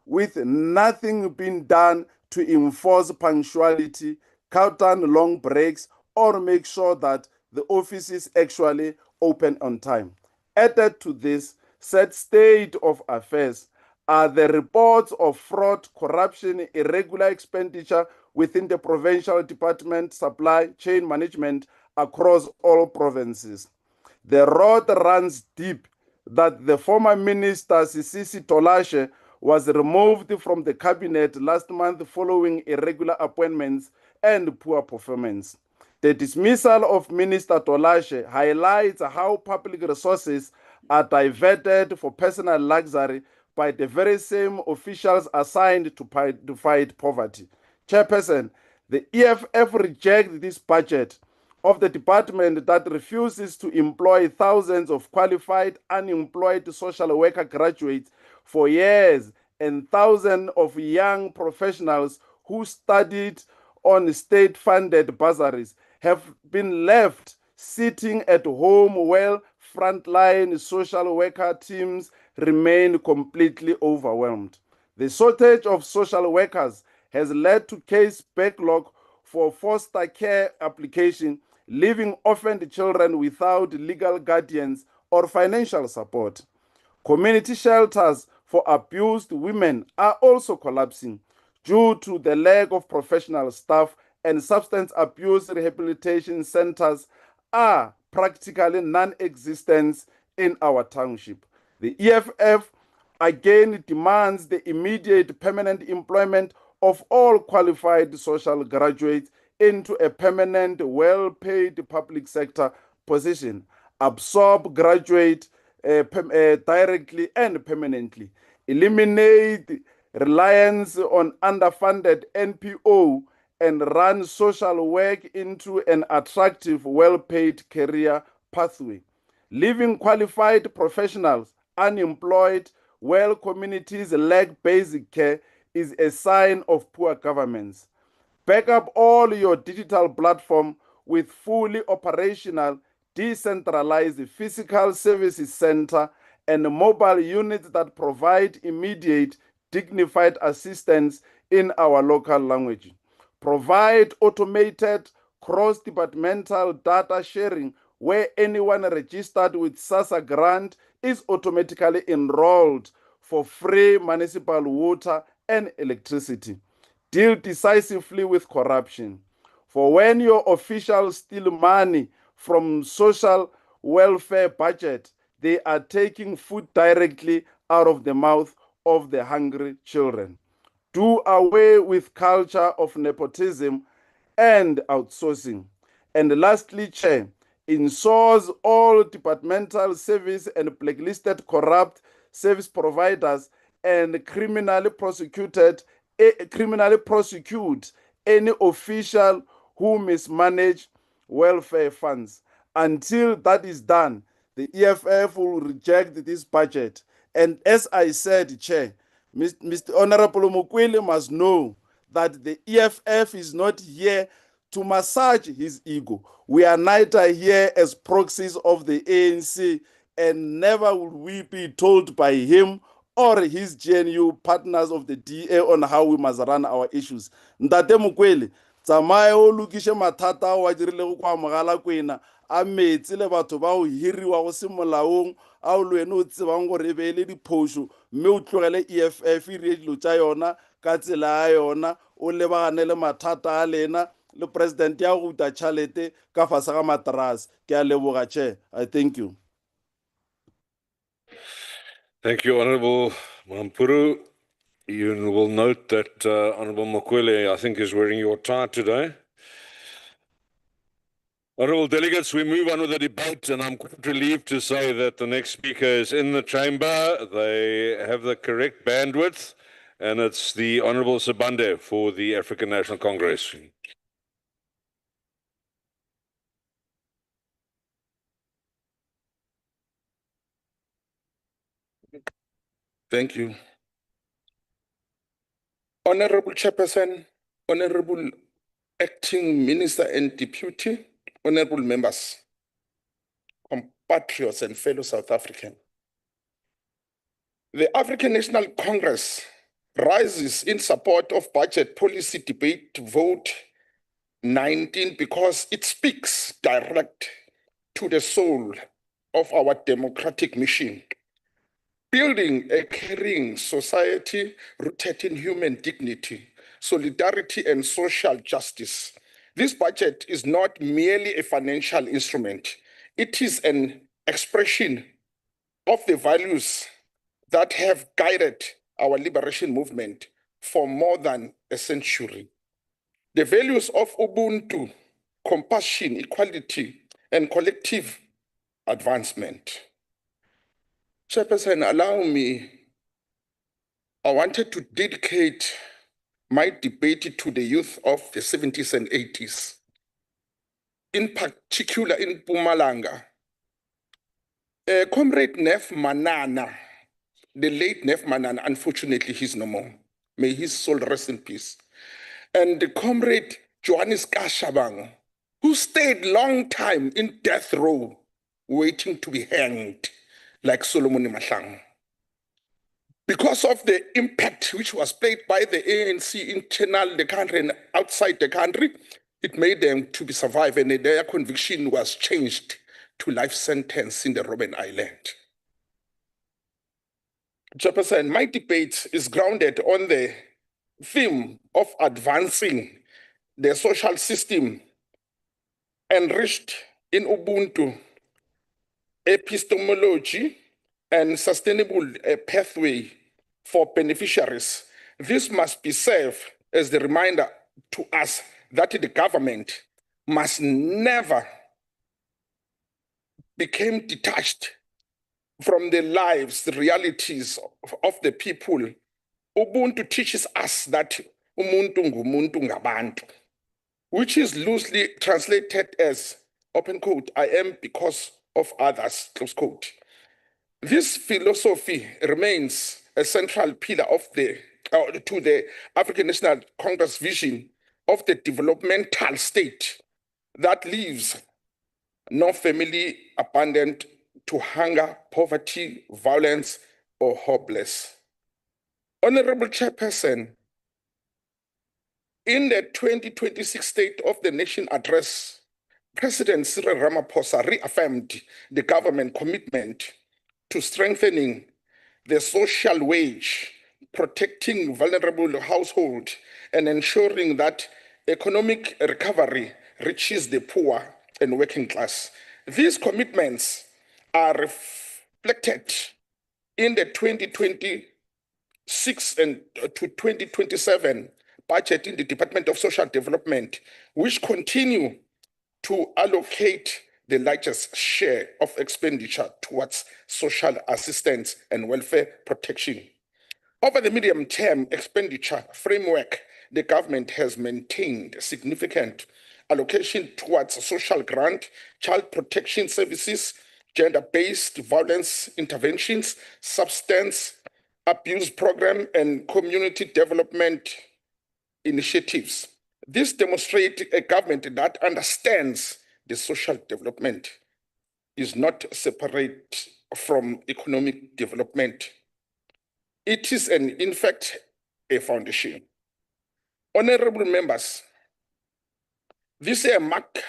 with nothing being done to enforce punctuality, cut down long breaks, or make sure that the offices actually open on time. Added to this said state of affairs are the reports of fraud, corruption, irregular expenditure within the provincial department supply chain management across all provinces. The road runs deep that the former minister Sisisi Tolashe was removed from the cabinet last month following irregular appointments and poor performance. The dismissal of Minister Tolashe highlights how public resources are diverted for personal luxury by the very same officials assigned to fight poverty. Chairperson, the EFF rejects this budget of the department that refuses to employ thousands of qualified unemployed social worker graduates for years and thousands of young professionals who studied on state-funded bursaries have been left sitting at home while frontline social worker teams remain completely overwhelmed. The shortage of social workers has led to case backlog for foster care application, leaving orphaned children without legal guardians or financial support. Community shelters for abused women are also collapsing due to the lack of professional staff, and substance abuse rehabilitation centers are practically non-existent in our township. The EFF again demands the immediate permanent employment of all qualified social graduates into a permanent, well-paid public sector position, absorb graduate directly and permanently, eliminate reliance on underfunded NPO, and run social work into an attractive, well-paid career pathway. Leaving qualified professionals unemployed while communities lack basic care is a sign of poor governance. Back up all your digital platform with fully operational, decentralized physical services center and mobile units that provide immediate, dignified assistance in our local language. Provide automated cross-departmental data sharing where anyone registered with SASSA grant is automatically enrolled for free municipal water and electricity. Deal decisively with corruption. For when your officials steal money from social welfare budget, they are taking food directly out of the mouth of the hungry children. Do away with culture of nepotism and outsourcing. And lastly, Chair, insource all departmental service and blacklisted corrupt service providers and criminally prosecute any official who mismanage welfare funds. Until that is done, the EFF will reject this budget. And as I said, Chair, Mr. Honorable Mokwele must know that the EFF is not here to massage his ego. We are neither here as proxies of the ANC, and never will we be told by him or his GNU partners of the DA on how we must run our issues. Ntate Mokwele, tsamaya o lokishe mathata a dirilego kwa mogala kwena a metsi le batho ba o hiriwa go se molaong a o le wena o tsebang gore e beele diphoso mme o tlogele EFF e rie dilo tša yona ka tsela ya yona o lebagane le mathata a lena le president ya go uta tšhalete ka fase ga materase. Ke a leboga, Chair. I thank you. Thank you, Honorable Mampuru. You will note that Honorable Mokwele, I think, is wearing your tie today. Honorable delegates, we move on with the debate, and I'm quite relieved to say that the next speaker is in the chamber. They have the correct bandwidth, and it's the Honorable Sibande for the African National Congress. Thank you. Honorable Chairperson, Honorable Acting Minister and Deputy, Honorable members, compatriots and fellow South Africans. The African National Congress rises in support of budget policy debate vote 19 because it speaks direct to the soul of our democratic mission. Building a caring society rooted in human dignity, solidarity, and social justice. This budget is not merely a financial instrument. It is an expression of the values that have guided our liberation movement for more than a century. The values of Ubuntu, compassion, equality, and collective advancement. Chairperson, allow me, I wanted to dedicate my debate to the youth of the 70s and 80s, in particular in Mpumalanga. Comrade Nef Manana, the late Nef Manana, unfortunately he's no more. May his soul rest in peace. And the Comrade Johannes Kashabang, who stayed long time in death row, waiting to be hanged, like Solomon Mahlang. Because of the impact which was played by the ANC internal the country and outside the country, it made them to be survive, and their conviction was changed to life sentence in the Robben Island. Chairperson, my debate is grounded on the theme of advancing the social system enriched in Ubuntu, epistemology, and sustainable pathway for beneficiaries. This must be served as the reminder to us that the government must never become detached from the lives, the realities of the people. Ubuntu teaches us that umuntu ngumuntu ngabantu, which is loosely translated as, open quote, I am because of others, close quote. This philosophy remains a central pillar of to the African National Congress vision of the developmental state that leaves no family abandoned to hunger, poverty, violence, or hopeless. Honorable Chairperson, in the 2026 State of the Nation address, President Cyril Ramaphosa reaffirmed the government commitment to strengthening the social wage, protecting vulnerable households, and ensuring that economic recovery reaches the poor and working class. These commitments are reflected in the 2026 and to 2027 budget in the Department of Social Development, which continue to allocate the largest share of expenditure towards social assistance and welfare protection. Over the medium-term expenditure framework, the government has maintained significant allocation towards social grant, child protection services, gender-based violence interventions, substance abuse program, and community development initiatives. This demonstrates a government that understands the social development is not separate from economic development. It is, in fact, a foundation. Honorable members, this year marks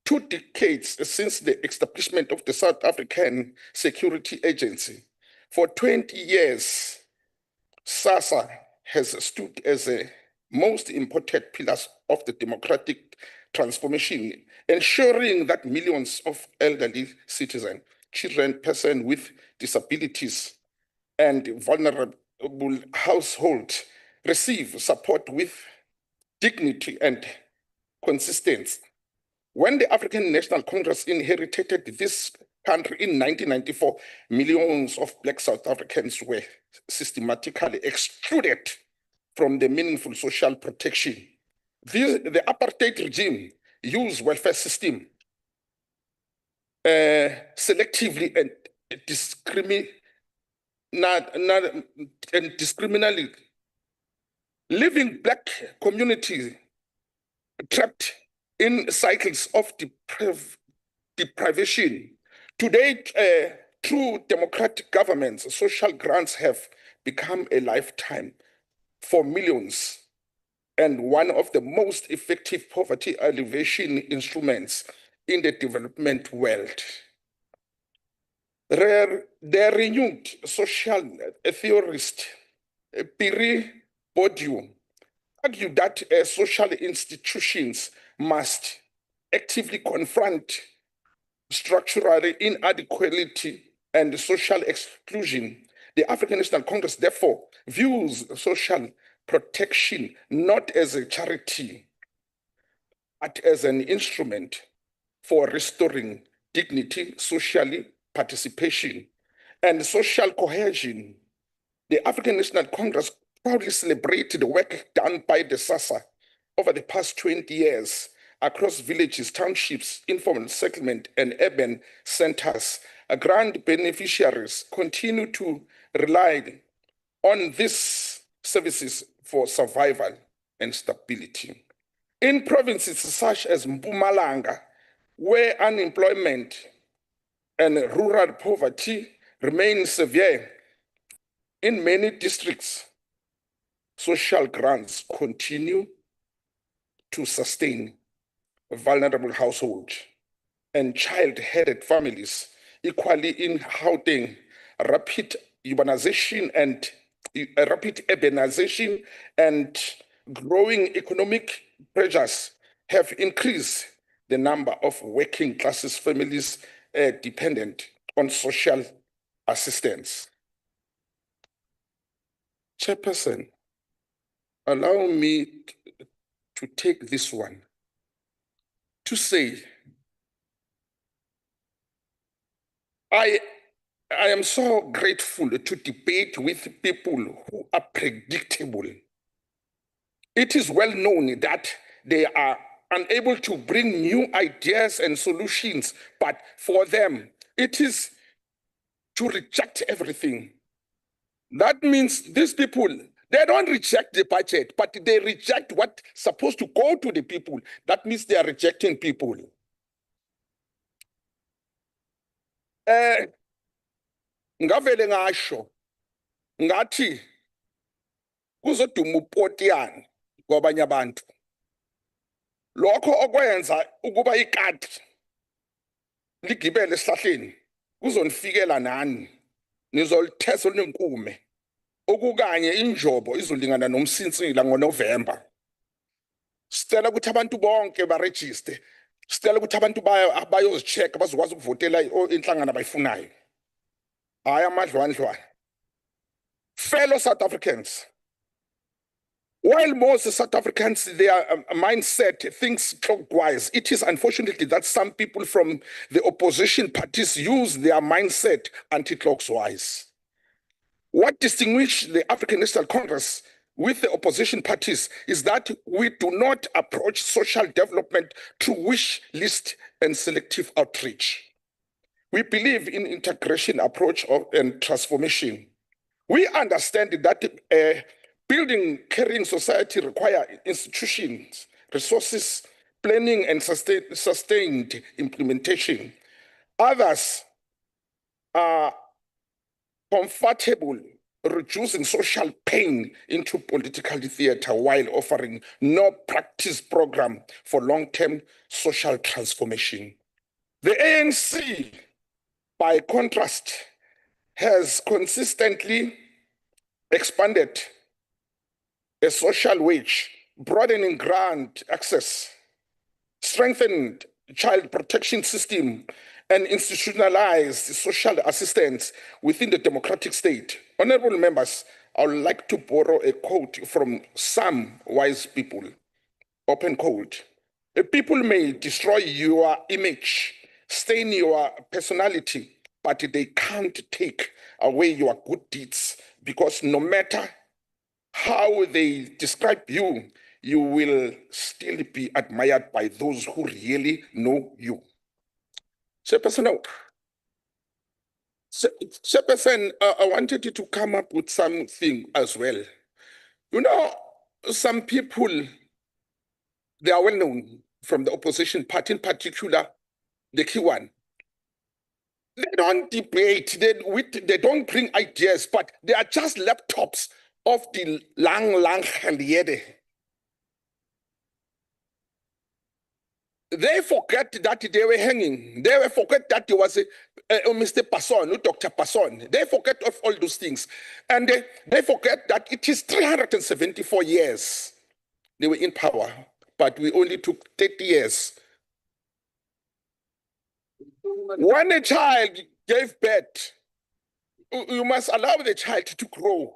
2 decades since the establishment of the South African Security Agency. For 20 years, SASA has stood as a most important pillars of the democratic transformation, ensuring that millions of elderly citizens, children, persons with disabilities, and vulnerable households receive support with dignity and consistency. When the African National Congress inherited this country in 1994, millions of Black South Africans were systematically excluded from the meaningful social protection. The apartheid regime used welfare system selectively and discriminately, leaving Black communities trapped in cycles of deprivation. Today, through democratic governments, social grants have become a lifetime for millions and one of the most effective poverty alleviation instruments in the development world. The renewed social theorist Piri Bourdieu argued that social institutions must actively confront structural inequality and social exclusion. The African National Congress, therefore, views social protection not as a charity, but as an instrument for restoring dignity, social participation, and social cohesion. The African National Congress proudly celebrated the work done by the SASSA over the past 20 years across villages, townships, informal settlement, and urban centers. Grant beneficiaries continue to rely on these services for survival and stability. In provinces such as Mpumalanga, where unemployment and rural poverty remain severe, in many districts, social grants continue to sustain vulnerable households and child-headed families. Equally in Gauteng, rapid urbanization and growing economic pressures have increased the number of working classes families dependent on social assistance. Chairperson, allow me to take this one to say, I am so grateful to debate with people who are predictable. It is well known that they are unable to bring new ideas and solutions, but for them, it is to reject everything. That means these people, they don't reject the budget, but they reject what's supposed to go to the people. That means they are rejecting people. Ngavele ngasho ngathi kuzoduma upotiyana kwabanye abantu. Lokho okwenza ukuba ikati ligibele esihlahleni kuzonifikela nani. Nizolithesa nenkume. Okukanye injobo izolingana nomsinsila ngoNovember. Sicela ukuthi abantu bonke baregister. Sicela ukuthi abantu bayozicheck bazokwazi ukuvotela inhlangano abayifunayo. Hayi amadlwadlwana. Fellow South Africans, while most South Africans, their mindset thinks clockwise, it is unfortunately that some people from the opposition parties use their mindset anti-clockwise. What distinguishes the African National Congress with the opposition parties is that we do not approach social development through wish list and selective outreach. We believe in integration approach and transformation. We understand that building caring society requires institutions, resources, planning, and sustained implementation. Others are comfortable reducing social pain into political theater while offering no practice program for long-term social transformation. The ANC, by contrast, has consistently expanded a social wage, broadening grant access, strengthened child protection system, and institutionalized social assistance within the democratic state. Honorable members, I would like to borrow a quote from some wise people. Open quote. People may destroy your image, stain your personality, but they can't take away your good deeds, because no matter how they describe you, you will still be admired by those who really know you. Chairperson, I wanted you to come up with something as well. You know, some people, they are well known from the opposition party, in particular, the key one. They don't debate, they don't bring ideas, but they are just laptops of the lang gelede. They forget that they were hanging. They forget that there was Mr. Passon, Dr. Passon. They forget of all those things. And they forget that it is 374 years they were in power, but we only took 30 years. When a child gave birth, you must allow the child to grow.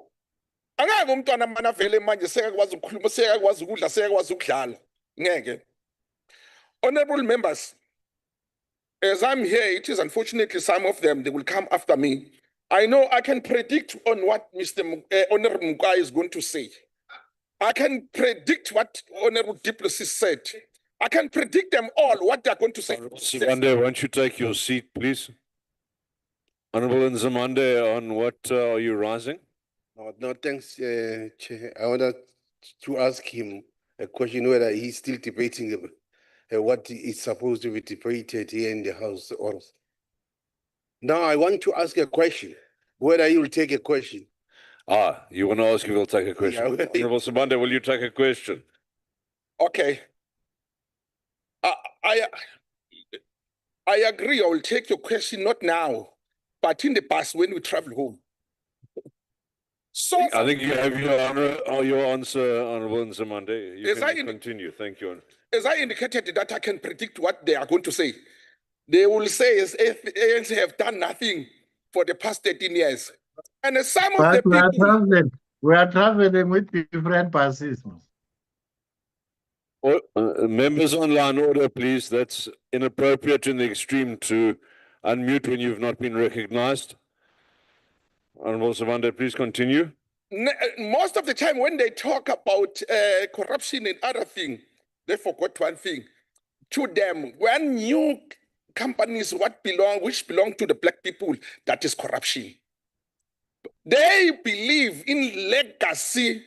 Angeke umntwana mana vele manje sekakwazi ukukhuluma, sekakwazi ukudla, sekakwazi ukudlala. Ngeke. Honorable members, as I'm here, it is unfortunately some of them, they will come after me. I know I can predict on what Honorable Mukai is going to say. I can predict what Honorable Duplessis said. I can predict them all, what they're going to say. Nzimande, won't you take your seat, please? Honorable Nzimande, on what are you rising? No, thanks, Chair. I wanted to ask him a question whether he's still debating what is supposed to be debated here in the House. Or now I want to ask a question, whether you will take a question. You want to ask if we'll take a question? Yeah. Honorable Nzimande, will you take a question? Okay. I agree, I will take your question, not now, but in the past when we travel home. So I think you have your answer, Honorable Nzimande. You can continue. Thank you. As I indicated that I can predict what they are going to say. They will say as if ANC have done nothing for the past 13 years. And some of the people... We are traveling with different buses. Members online, order, please. That's inappropriate in the extreme to unmute when you've not been recognized. Honorable Nzimande, please continue. Most of the time when they talk about corruption and other things, they forgot one thing. To them, when new companies which belong to the black people, that is corruption. They believe in legacy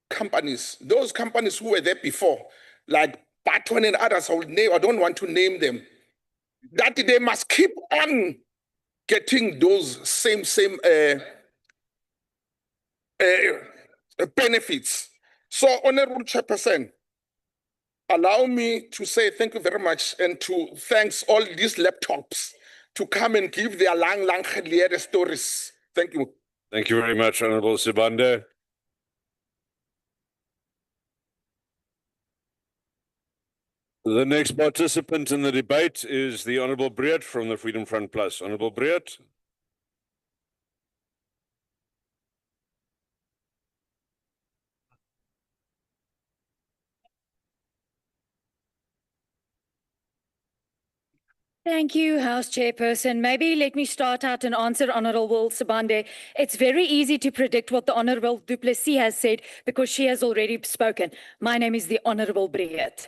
companies, those companies who were there before, like Patton and others, I don't want to name them, that they must keep on getting those same benefits. So, Honorable Chairperson, allow me to say thank you very much and to thanks all these laptops to come and give their lang gelede stories. Thank you. Thank you very much, Honorable Nzimande. The next participant in the debate is the Honorable Breert from the Freedom Front Plus. Honorable Breert. Thank you, House Chairperson. Maybe let me start out and answer Honorable Sibande. It's very easy to predict what the Honorable Duplessis has said because she has already spoken. My name is the Honorable Breert.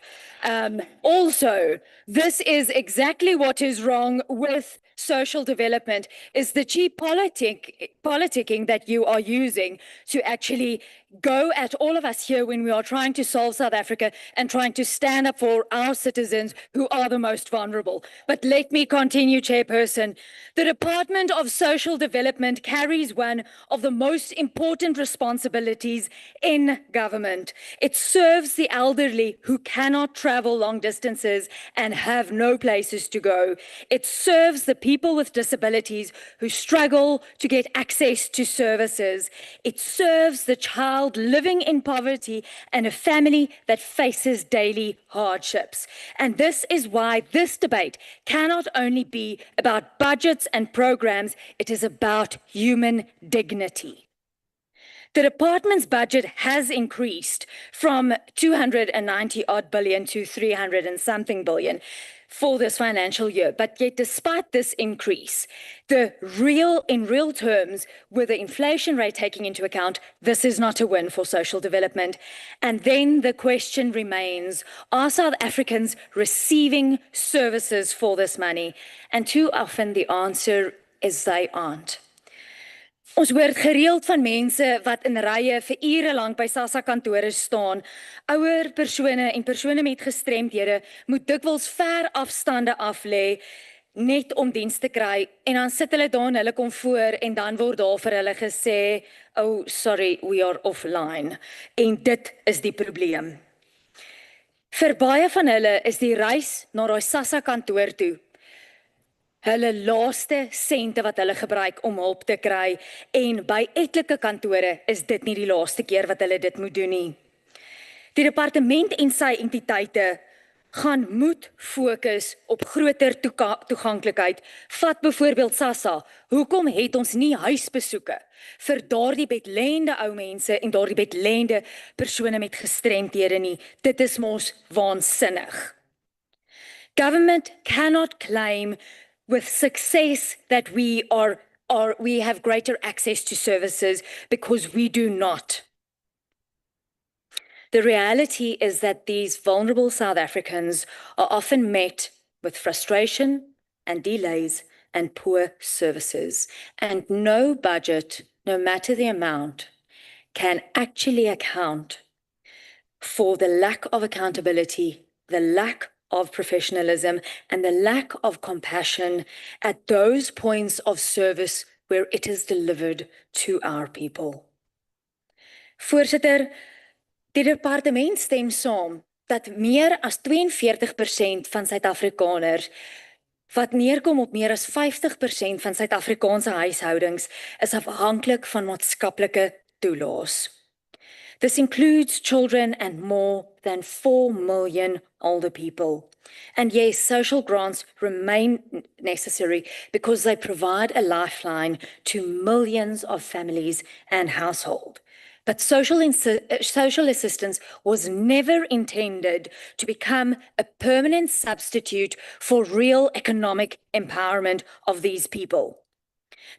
Also, this is exactly what is wrong with social development, is the cheap politicking that you are using to actually go at all of us here when we are trying to solve South Africa and trying to stand up for our citizens who are the most vulnerable. But let me continue, Chairperson. The Department of Social Development carries one of the most important responsibilities in government. It serves the elderly who cannot travel long distances and have no places to go. It serves the people with disabilities who struggle to get access to services. It serves the child living in poverty and a family that faces daily hardships. And this is why this debate cannot only be about budgets and programs, it is about human dignity. The department's budget has increased from 290 odd billion to 300 and something billion for this financial year. But yet, despite this increase, in real terms, with the inflation rate taking into account, this is not a win for social development. And then the question remains, are South Africans receiving services for this money? And too often the answer is they aren't. Ons hoor gereeld van mense wat in rye vir ure lank by SASSA kantore staan. Ouer persone en persone met gestremdhede moet dikwels ver afstande af lê net om diens te kry en dan sit hulle daar en hulle kom voor en dan word daar vir hulle gesê, oh sorry, we are offline. En dit is die probleem. Vir baie van hulle is die reis na daai SASSA kantoor toe hulle laaste sente wat hulle gebruik om hulp te kry en by etlike kantore is dit nie die laaste keer wat hulle dit moet doen nie. Die departement en sy entiteite gaan moet fokus op groter toeganklikheid. Vat byvoorbeeld SASSA. Hoekom het ons nie huisbesoeke vir daardie bedlende ou mense en daardie bedlende persone met gestremdhede nie? Dit is mos waansinnig. Government cannot claim with success that we have greater access to services because we do not. The reality is that these vulnerable South Africans are often met with frustration and delays and poor services. And no budget, no matter the amount, can actually account for the lack of accountability, the lack of professionalism, and the lack of compassion at those points of service where it is delivered to our people. Voorsitter, die departement stem saam dat meer as 42% van Suid-Afrikaners, wat neerkom op meer as 50% van Suid-Afrikaanse huishoudings, is afhanklik van maatskaplike toelaas. This includes children and more than 4 million older people. And yes, social grants remain necessary because they provide a lifeline to millions of families and households. But social assistance was never intended to become a permanent substitute for real economic empowerment of these people.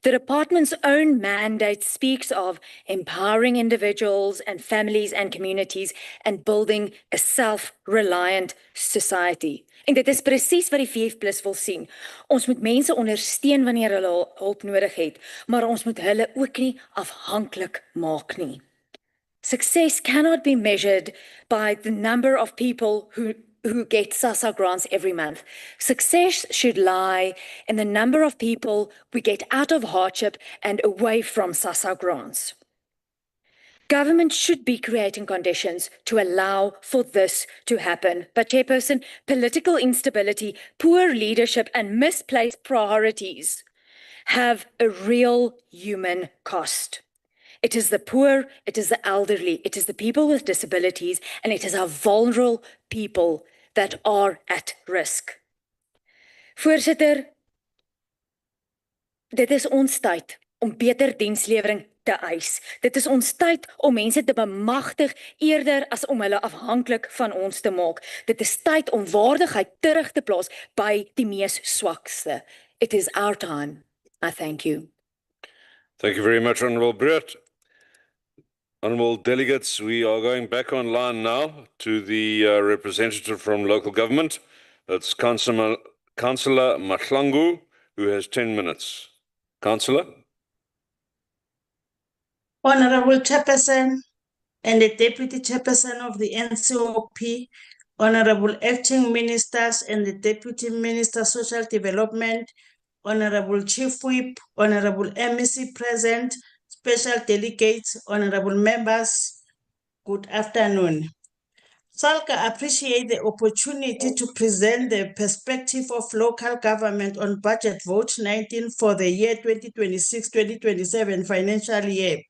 The department's own mandate speaks of empowering individuals and families and communities and building a self-reliant society. En dit is presies wat die VF+ wil sien. Ons moet mense ondersteun wanneer hulle hulp nodig het, maar ons moet hulle ook nie afhanklik maak nie. Success cannot be measured by the number of people who get SASSA grants every month. Success should lie in the number of people we get out of hardship and away from SASSA grants. Government should be creating conditions to allow for this to happen. But Chairperson, political instability, poor leadership, and misplaced priorities have a real human cost. It is the poor, it is the elderly, it is the people with disabilities, and it is our vulnerable people that are at risk. Voorsitter, dit is ons tyd om beter dienslewering te eis. Dit is ons tyd om mense te bemagtig eerder as om hulle afhanklik van ons te maak. Dit is tyd om waardigheid terug te plaas by die mees swakste. It is our time. I thank you. Thank you very much, Honourable Brett. Honourable delegates, we are going back online now to the representative from local government. That's Councillor Mahlangu, who has 10 minutes. Councillor. Honourable Chairperson and the Deputy Chairperson of the NCOP, Honourable Acting Ministers and the Deputy Minister Social Development, Honourable Chief Whip, Honourable MEC present, special delegates, honourable members, good afternoon. SALGA appreciate the opportunity to present the perspective of local government on budget vote 19 for the year 2026-2027 financial year.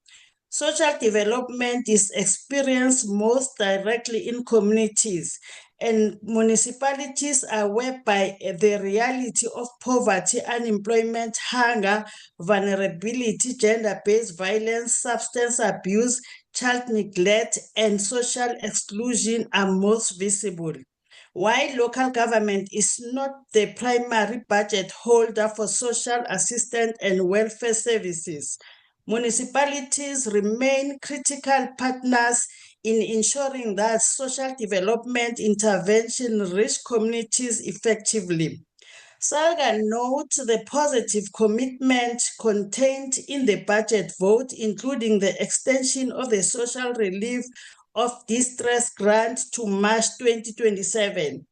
Social development is experienced most directly in communities, and municipalities are aware by the reality of poverty, unemployment, hunger, vulnerability, gender-based violence, substance abuse, child neglect, and social exclusion are most visible. While local government is not the primary budget holder for social assistance and welfare services, municipalities remain critical partners in ensuring that social development intervention reach communities effectively. SALGA notes the positive commitment contained in the budget vote, including the extension of the social relief of distress grant to March 2027,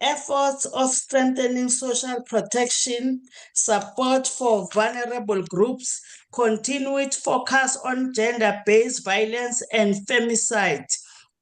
efforts of strengthening social protection, support for vulnerable groups, continued focus on gender-based violence and femicide,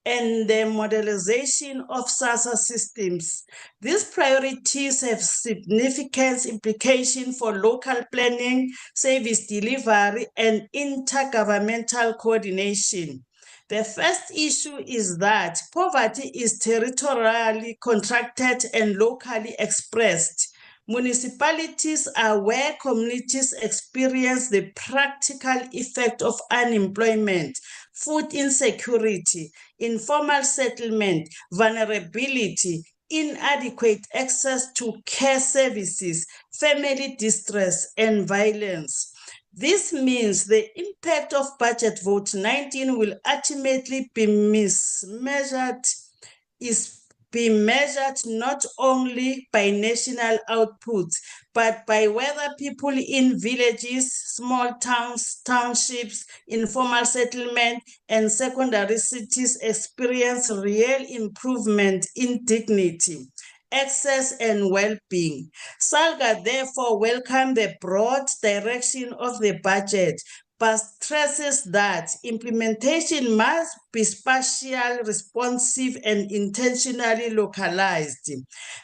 and the modelization of SASSA systems. These priorities have significant implications for local planning, service delivery, and intergovernmental coordination. The first issue is that poverty is territorially contracted and locally expressed. Municipalities are where communities experience the practical effect of unemployment, food insecurity, informal settlement, vulnerability, inadequate access to care services, family distress, and violence. This means the impact of budget vote 19 will ultimately be measured not only by national outputs, but by whether people in villages, small towns, townships, informal settlement, and secondary cities experience real improvement in dignity, access, and well-being. SALGA therefore welcomes the broad direction of the budget, but stresses that implementation must be spatial, responsive, and intentionally localized.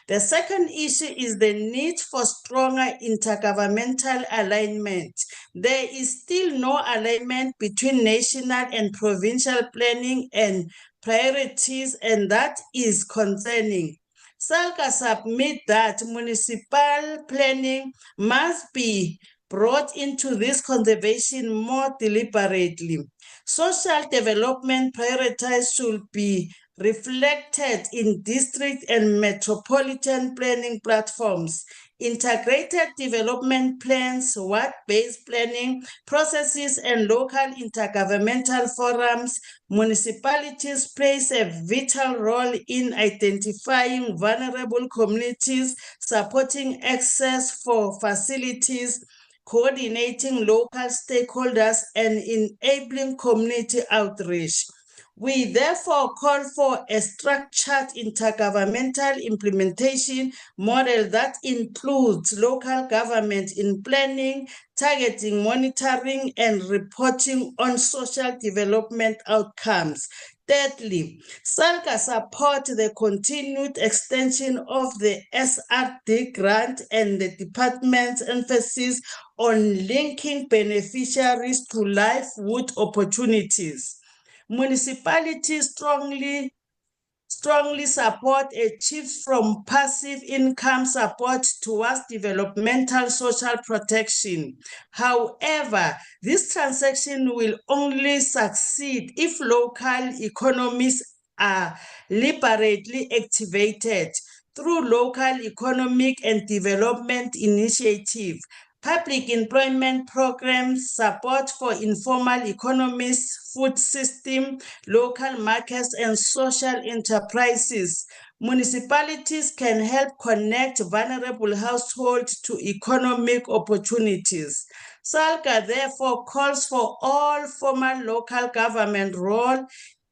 The second issue is the need for stronger intergovernmental alignment. There is still no alignment between national and provincial planning and priorities, and that is concerning. SALGA submit that municipal planning must be brought into this conservation more deliberately. Social development priorities should be reflected in district and metropolitan planning platforms. Integrated development plans, work-based planning processes, and local intergovernmental forums. Municipalities plays a vital role in identifying vulnerable communities, supporting access for facilities, coordinating local stakeholders, and enabling community outreach. We therefore call for a structured intergovernmental implementation model that includes local government in planning, targeting, monitoring, and reporting on social development outcomes. Thirdly, SALGA supports the continued extension of the SRD grant and the department's emphasis on linking beneficiaries to livelihood opportunities. Municipalities strongly support a shift from passive income support towards developmental social protection. However, this transaction will only succeed if local economies are liberally activated through local economic and development initiatives, public employment programs, support for informal economies, food system, local markets, and social enterprises. Municipalities can help connect vulnerable households to economic opportunities. SALGA therefore calls for all formal local government role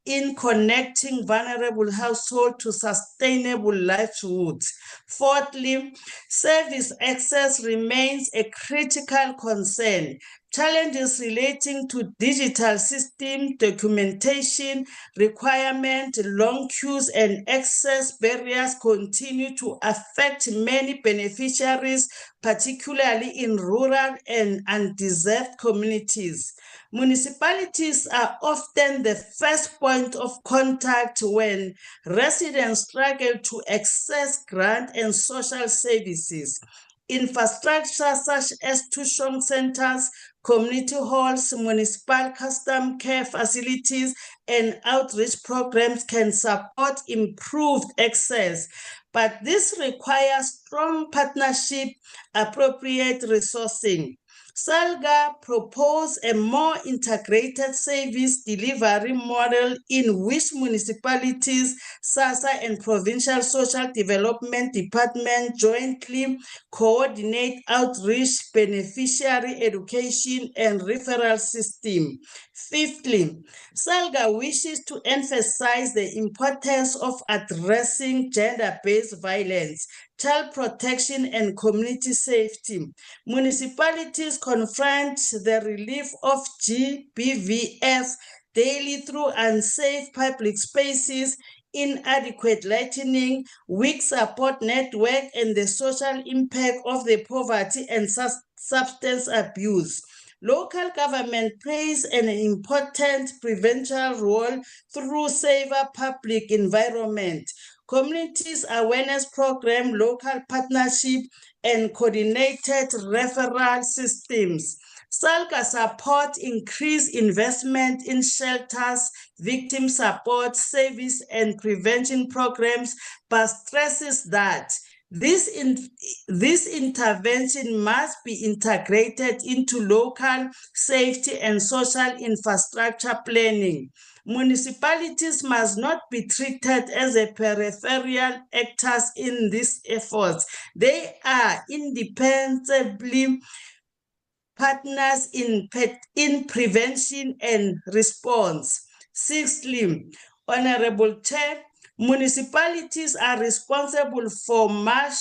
in connecting vulnerable households to sustainable livelihoods. Fourthly, service access remains a critical concern. Challenges relating to digital system, documentation, requirement, long queues, and access barriers continue to affect many beneficiaries, particularly in rural and undeserved communities. Municipalities are often the first point of contact when residents struggle to access grant and social services. Infrastructure such as tuition centers, community halls, municipal custom care facilities, and outreach programs can support improved access, but this requires strong partnership, appropriate resourcing. SALGA proposed a more integrated service delivery model in which municipalities, SASSA and Provincial Social Development Department jointly coordinate outreach, beneficiary education, and referral system. Fifthly, SALGA wishes to emphasize the importance of addressing gender-based violence, child protection, and community safety. Municipalities confront the relief of GBVF daily through unsafe public spaces, inadequate lighting, weak support network, and the social impact of the poverty and substance abuse. Local government plays an important prevention role through safer public environment, communities awareness program, local partnership, and coordinated referral systems. SALGA support increased investment in shelters, victim support, service, and prevention programs, but stresses that this intervention must be integrated into local safety and social infrastructure planning. Municipalities must not be treated as a peripheral actors in these efforts. They are independently partners in prevention and response. Sixthly, Honorable Chair, municipalities are responsible for much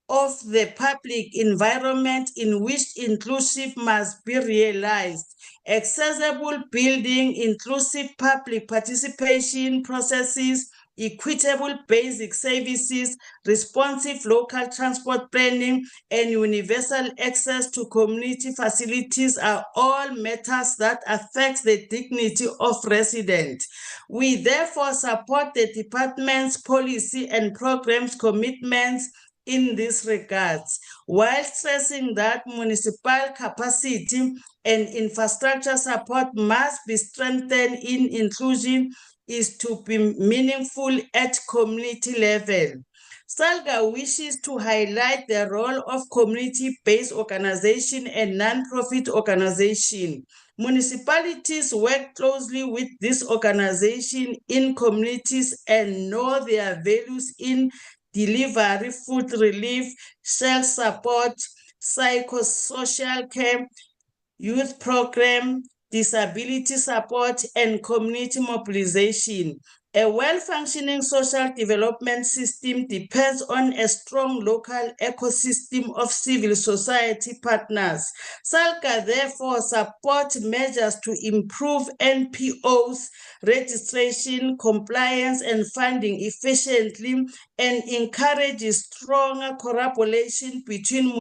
of the public environment in which inclusive must be realized. Accessible building, inclusive public participation processes, equitable basic services, responsive local transport planning, and universal access to community facilities are all matters that affect the dignity of residents. We therefore support the department's policy and programs commitments in this regards, while stressing that municipal capacity and infrastructure support must be strengthened in inclusion is to be meaningful at community level. SALGA wishes to highlight the role of community-based organization and non-profit organization. Municipalities work closely with this organization in communities and know their values in delivery, food relief, self-support, psychosocial care, youth program, disability support, and community mobilization. A well-functioning social development system depends on a strong local ecosystem of civil society partners. SALGA therefore supports measures to improve NPOs, registration, compliance, and funding efficiently, and encourages stronger collaboration between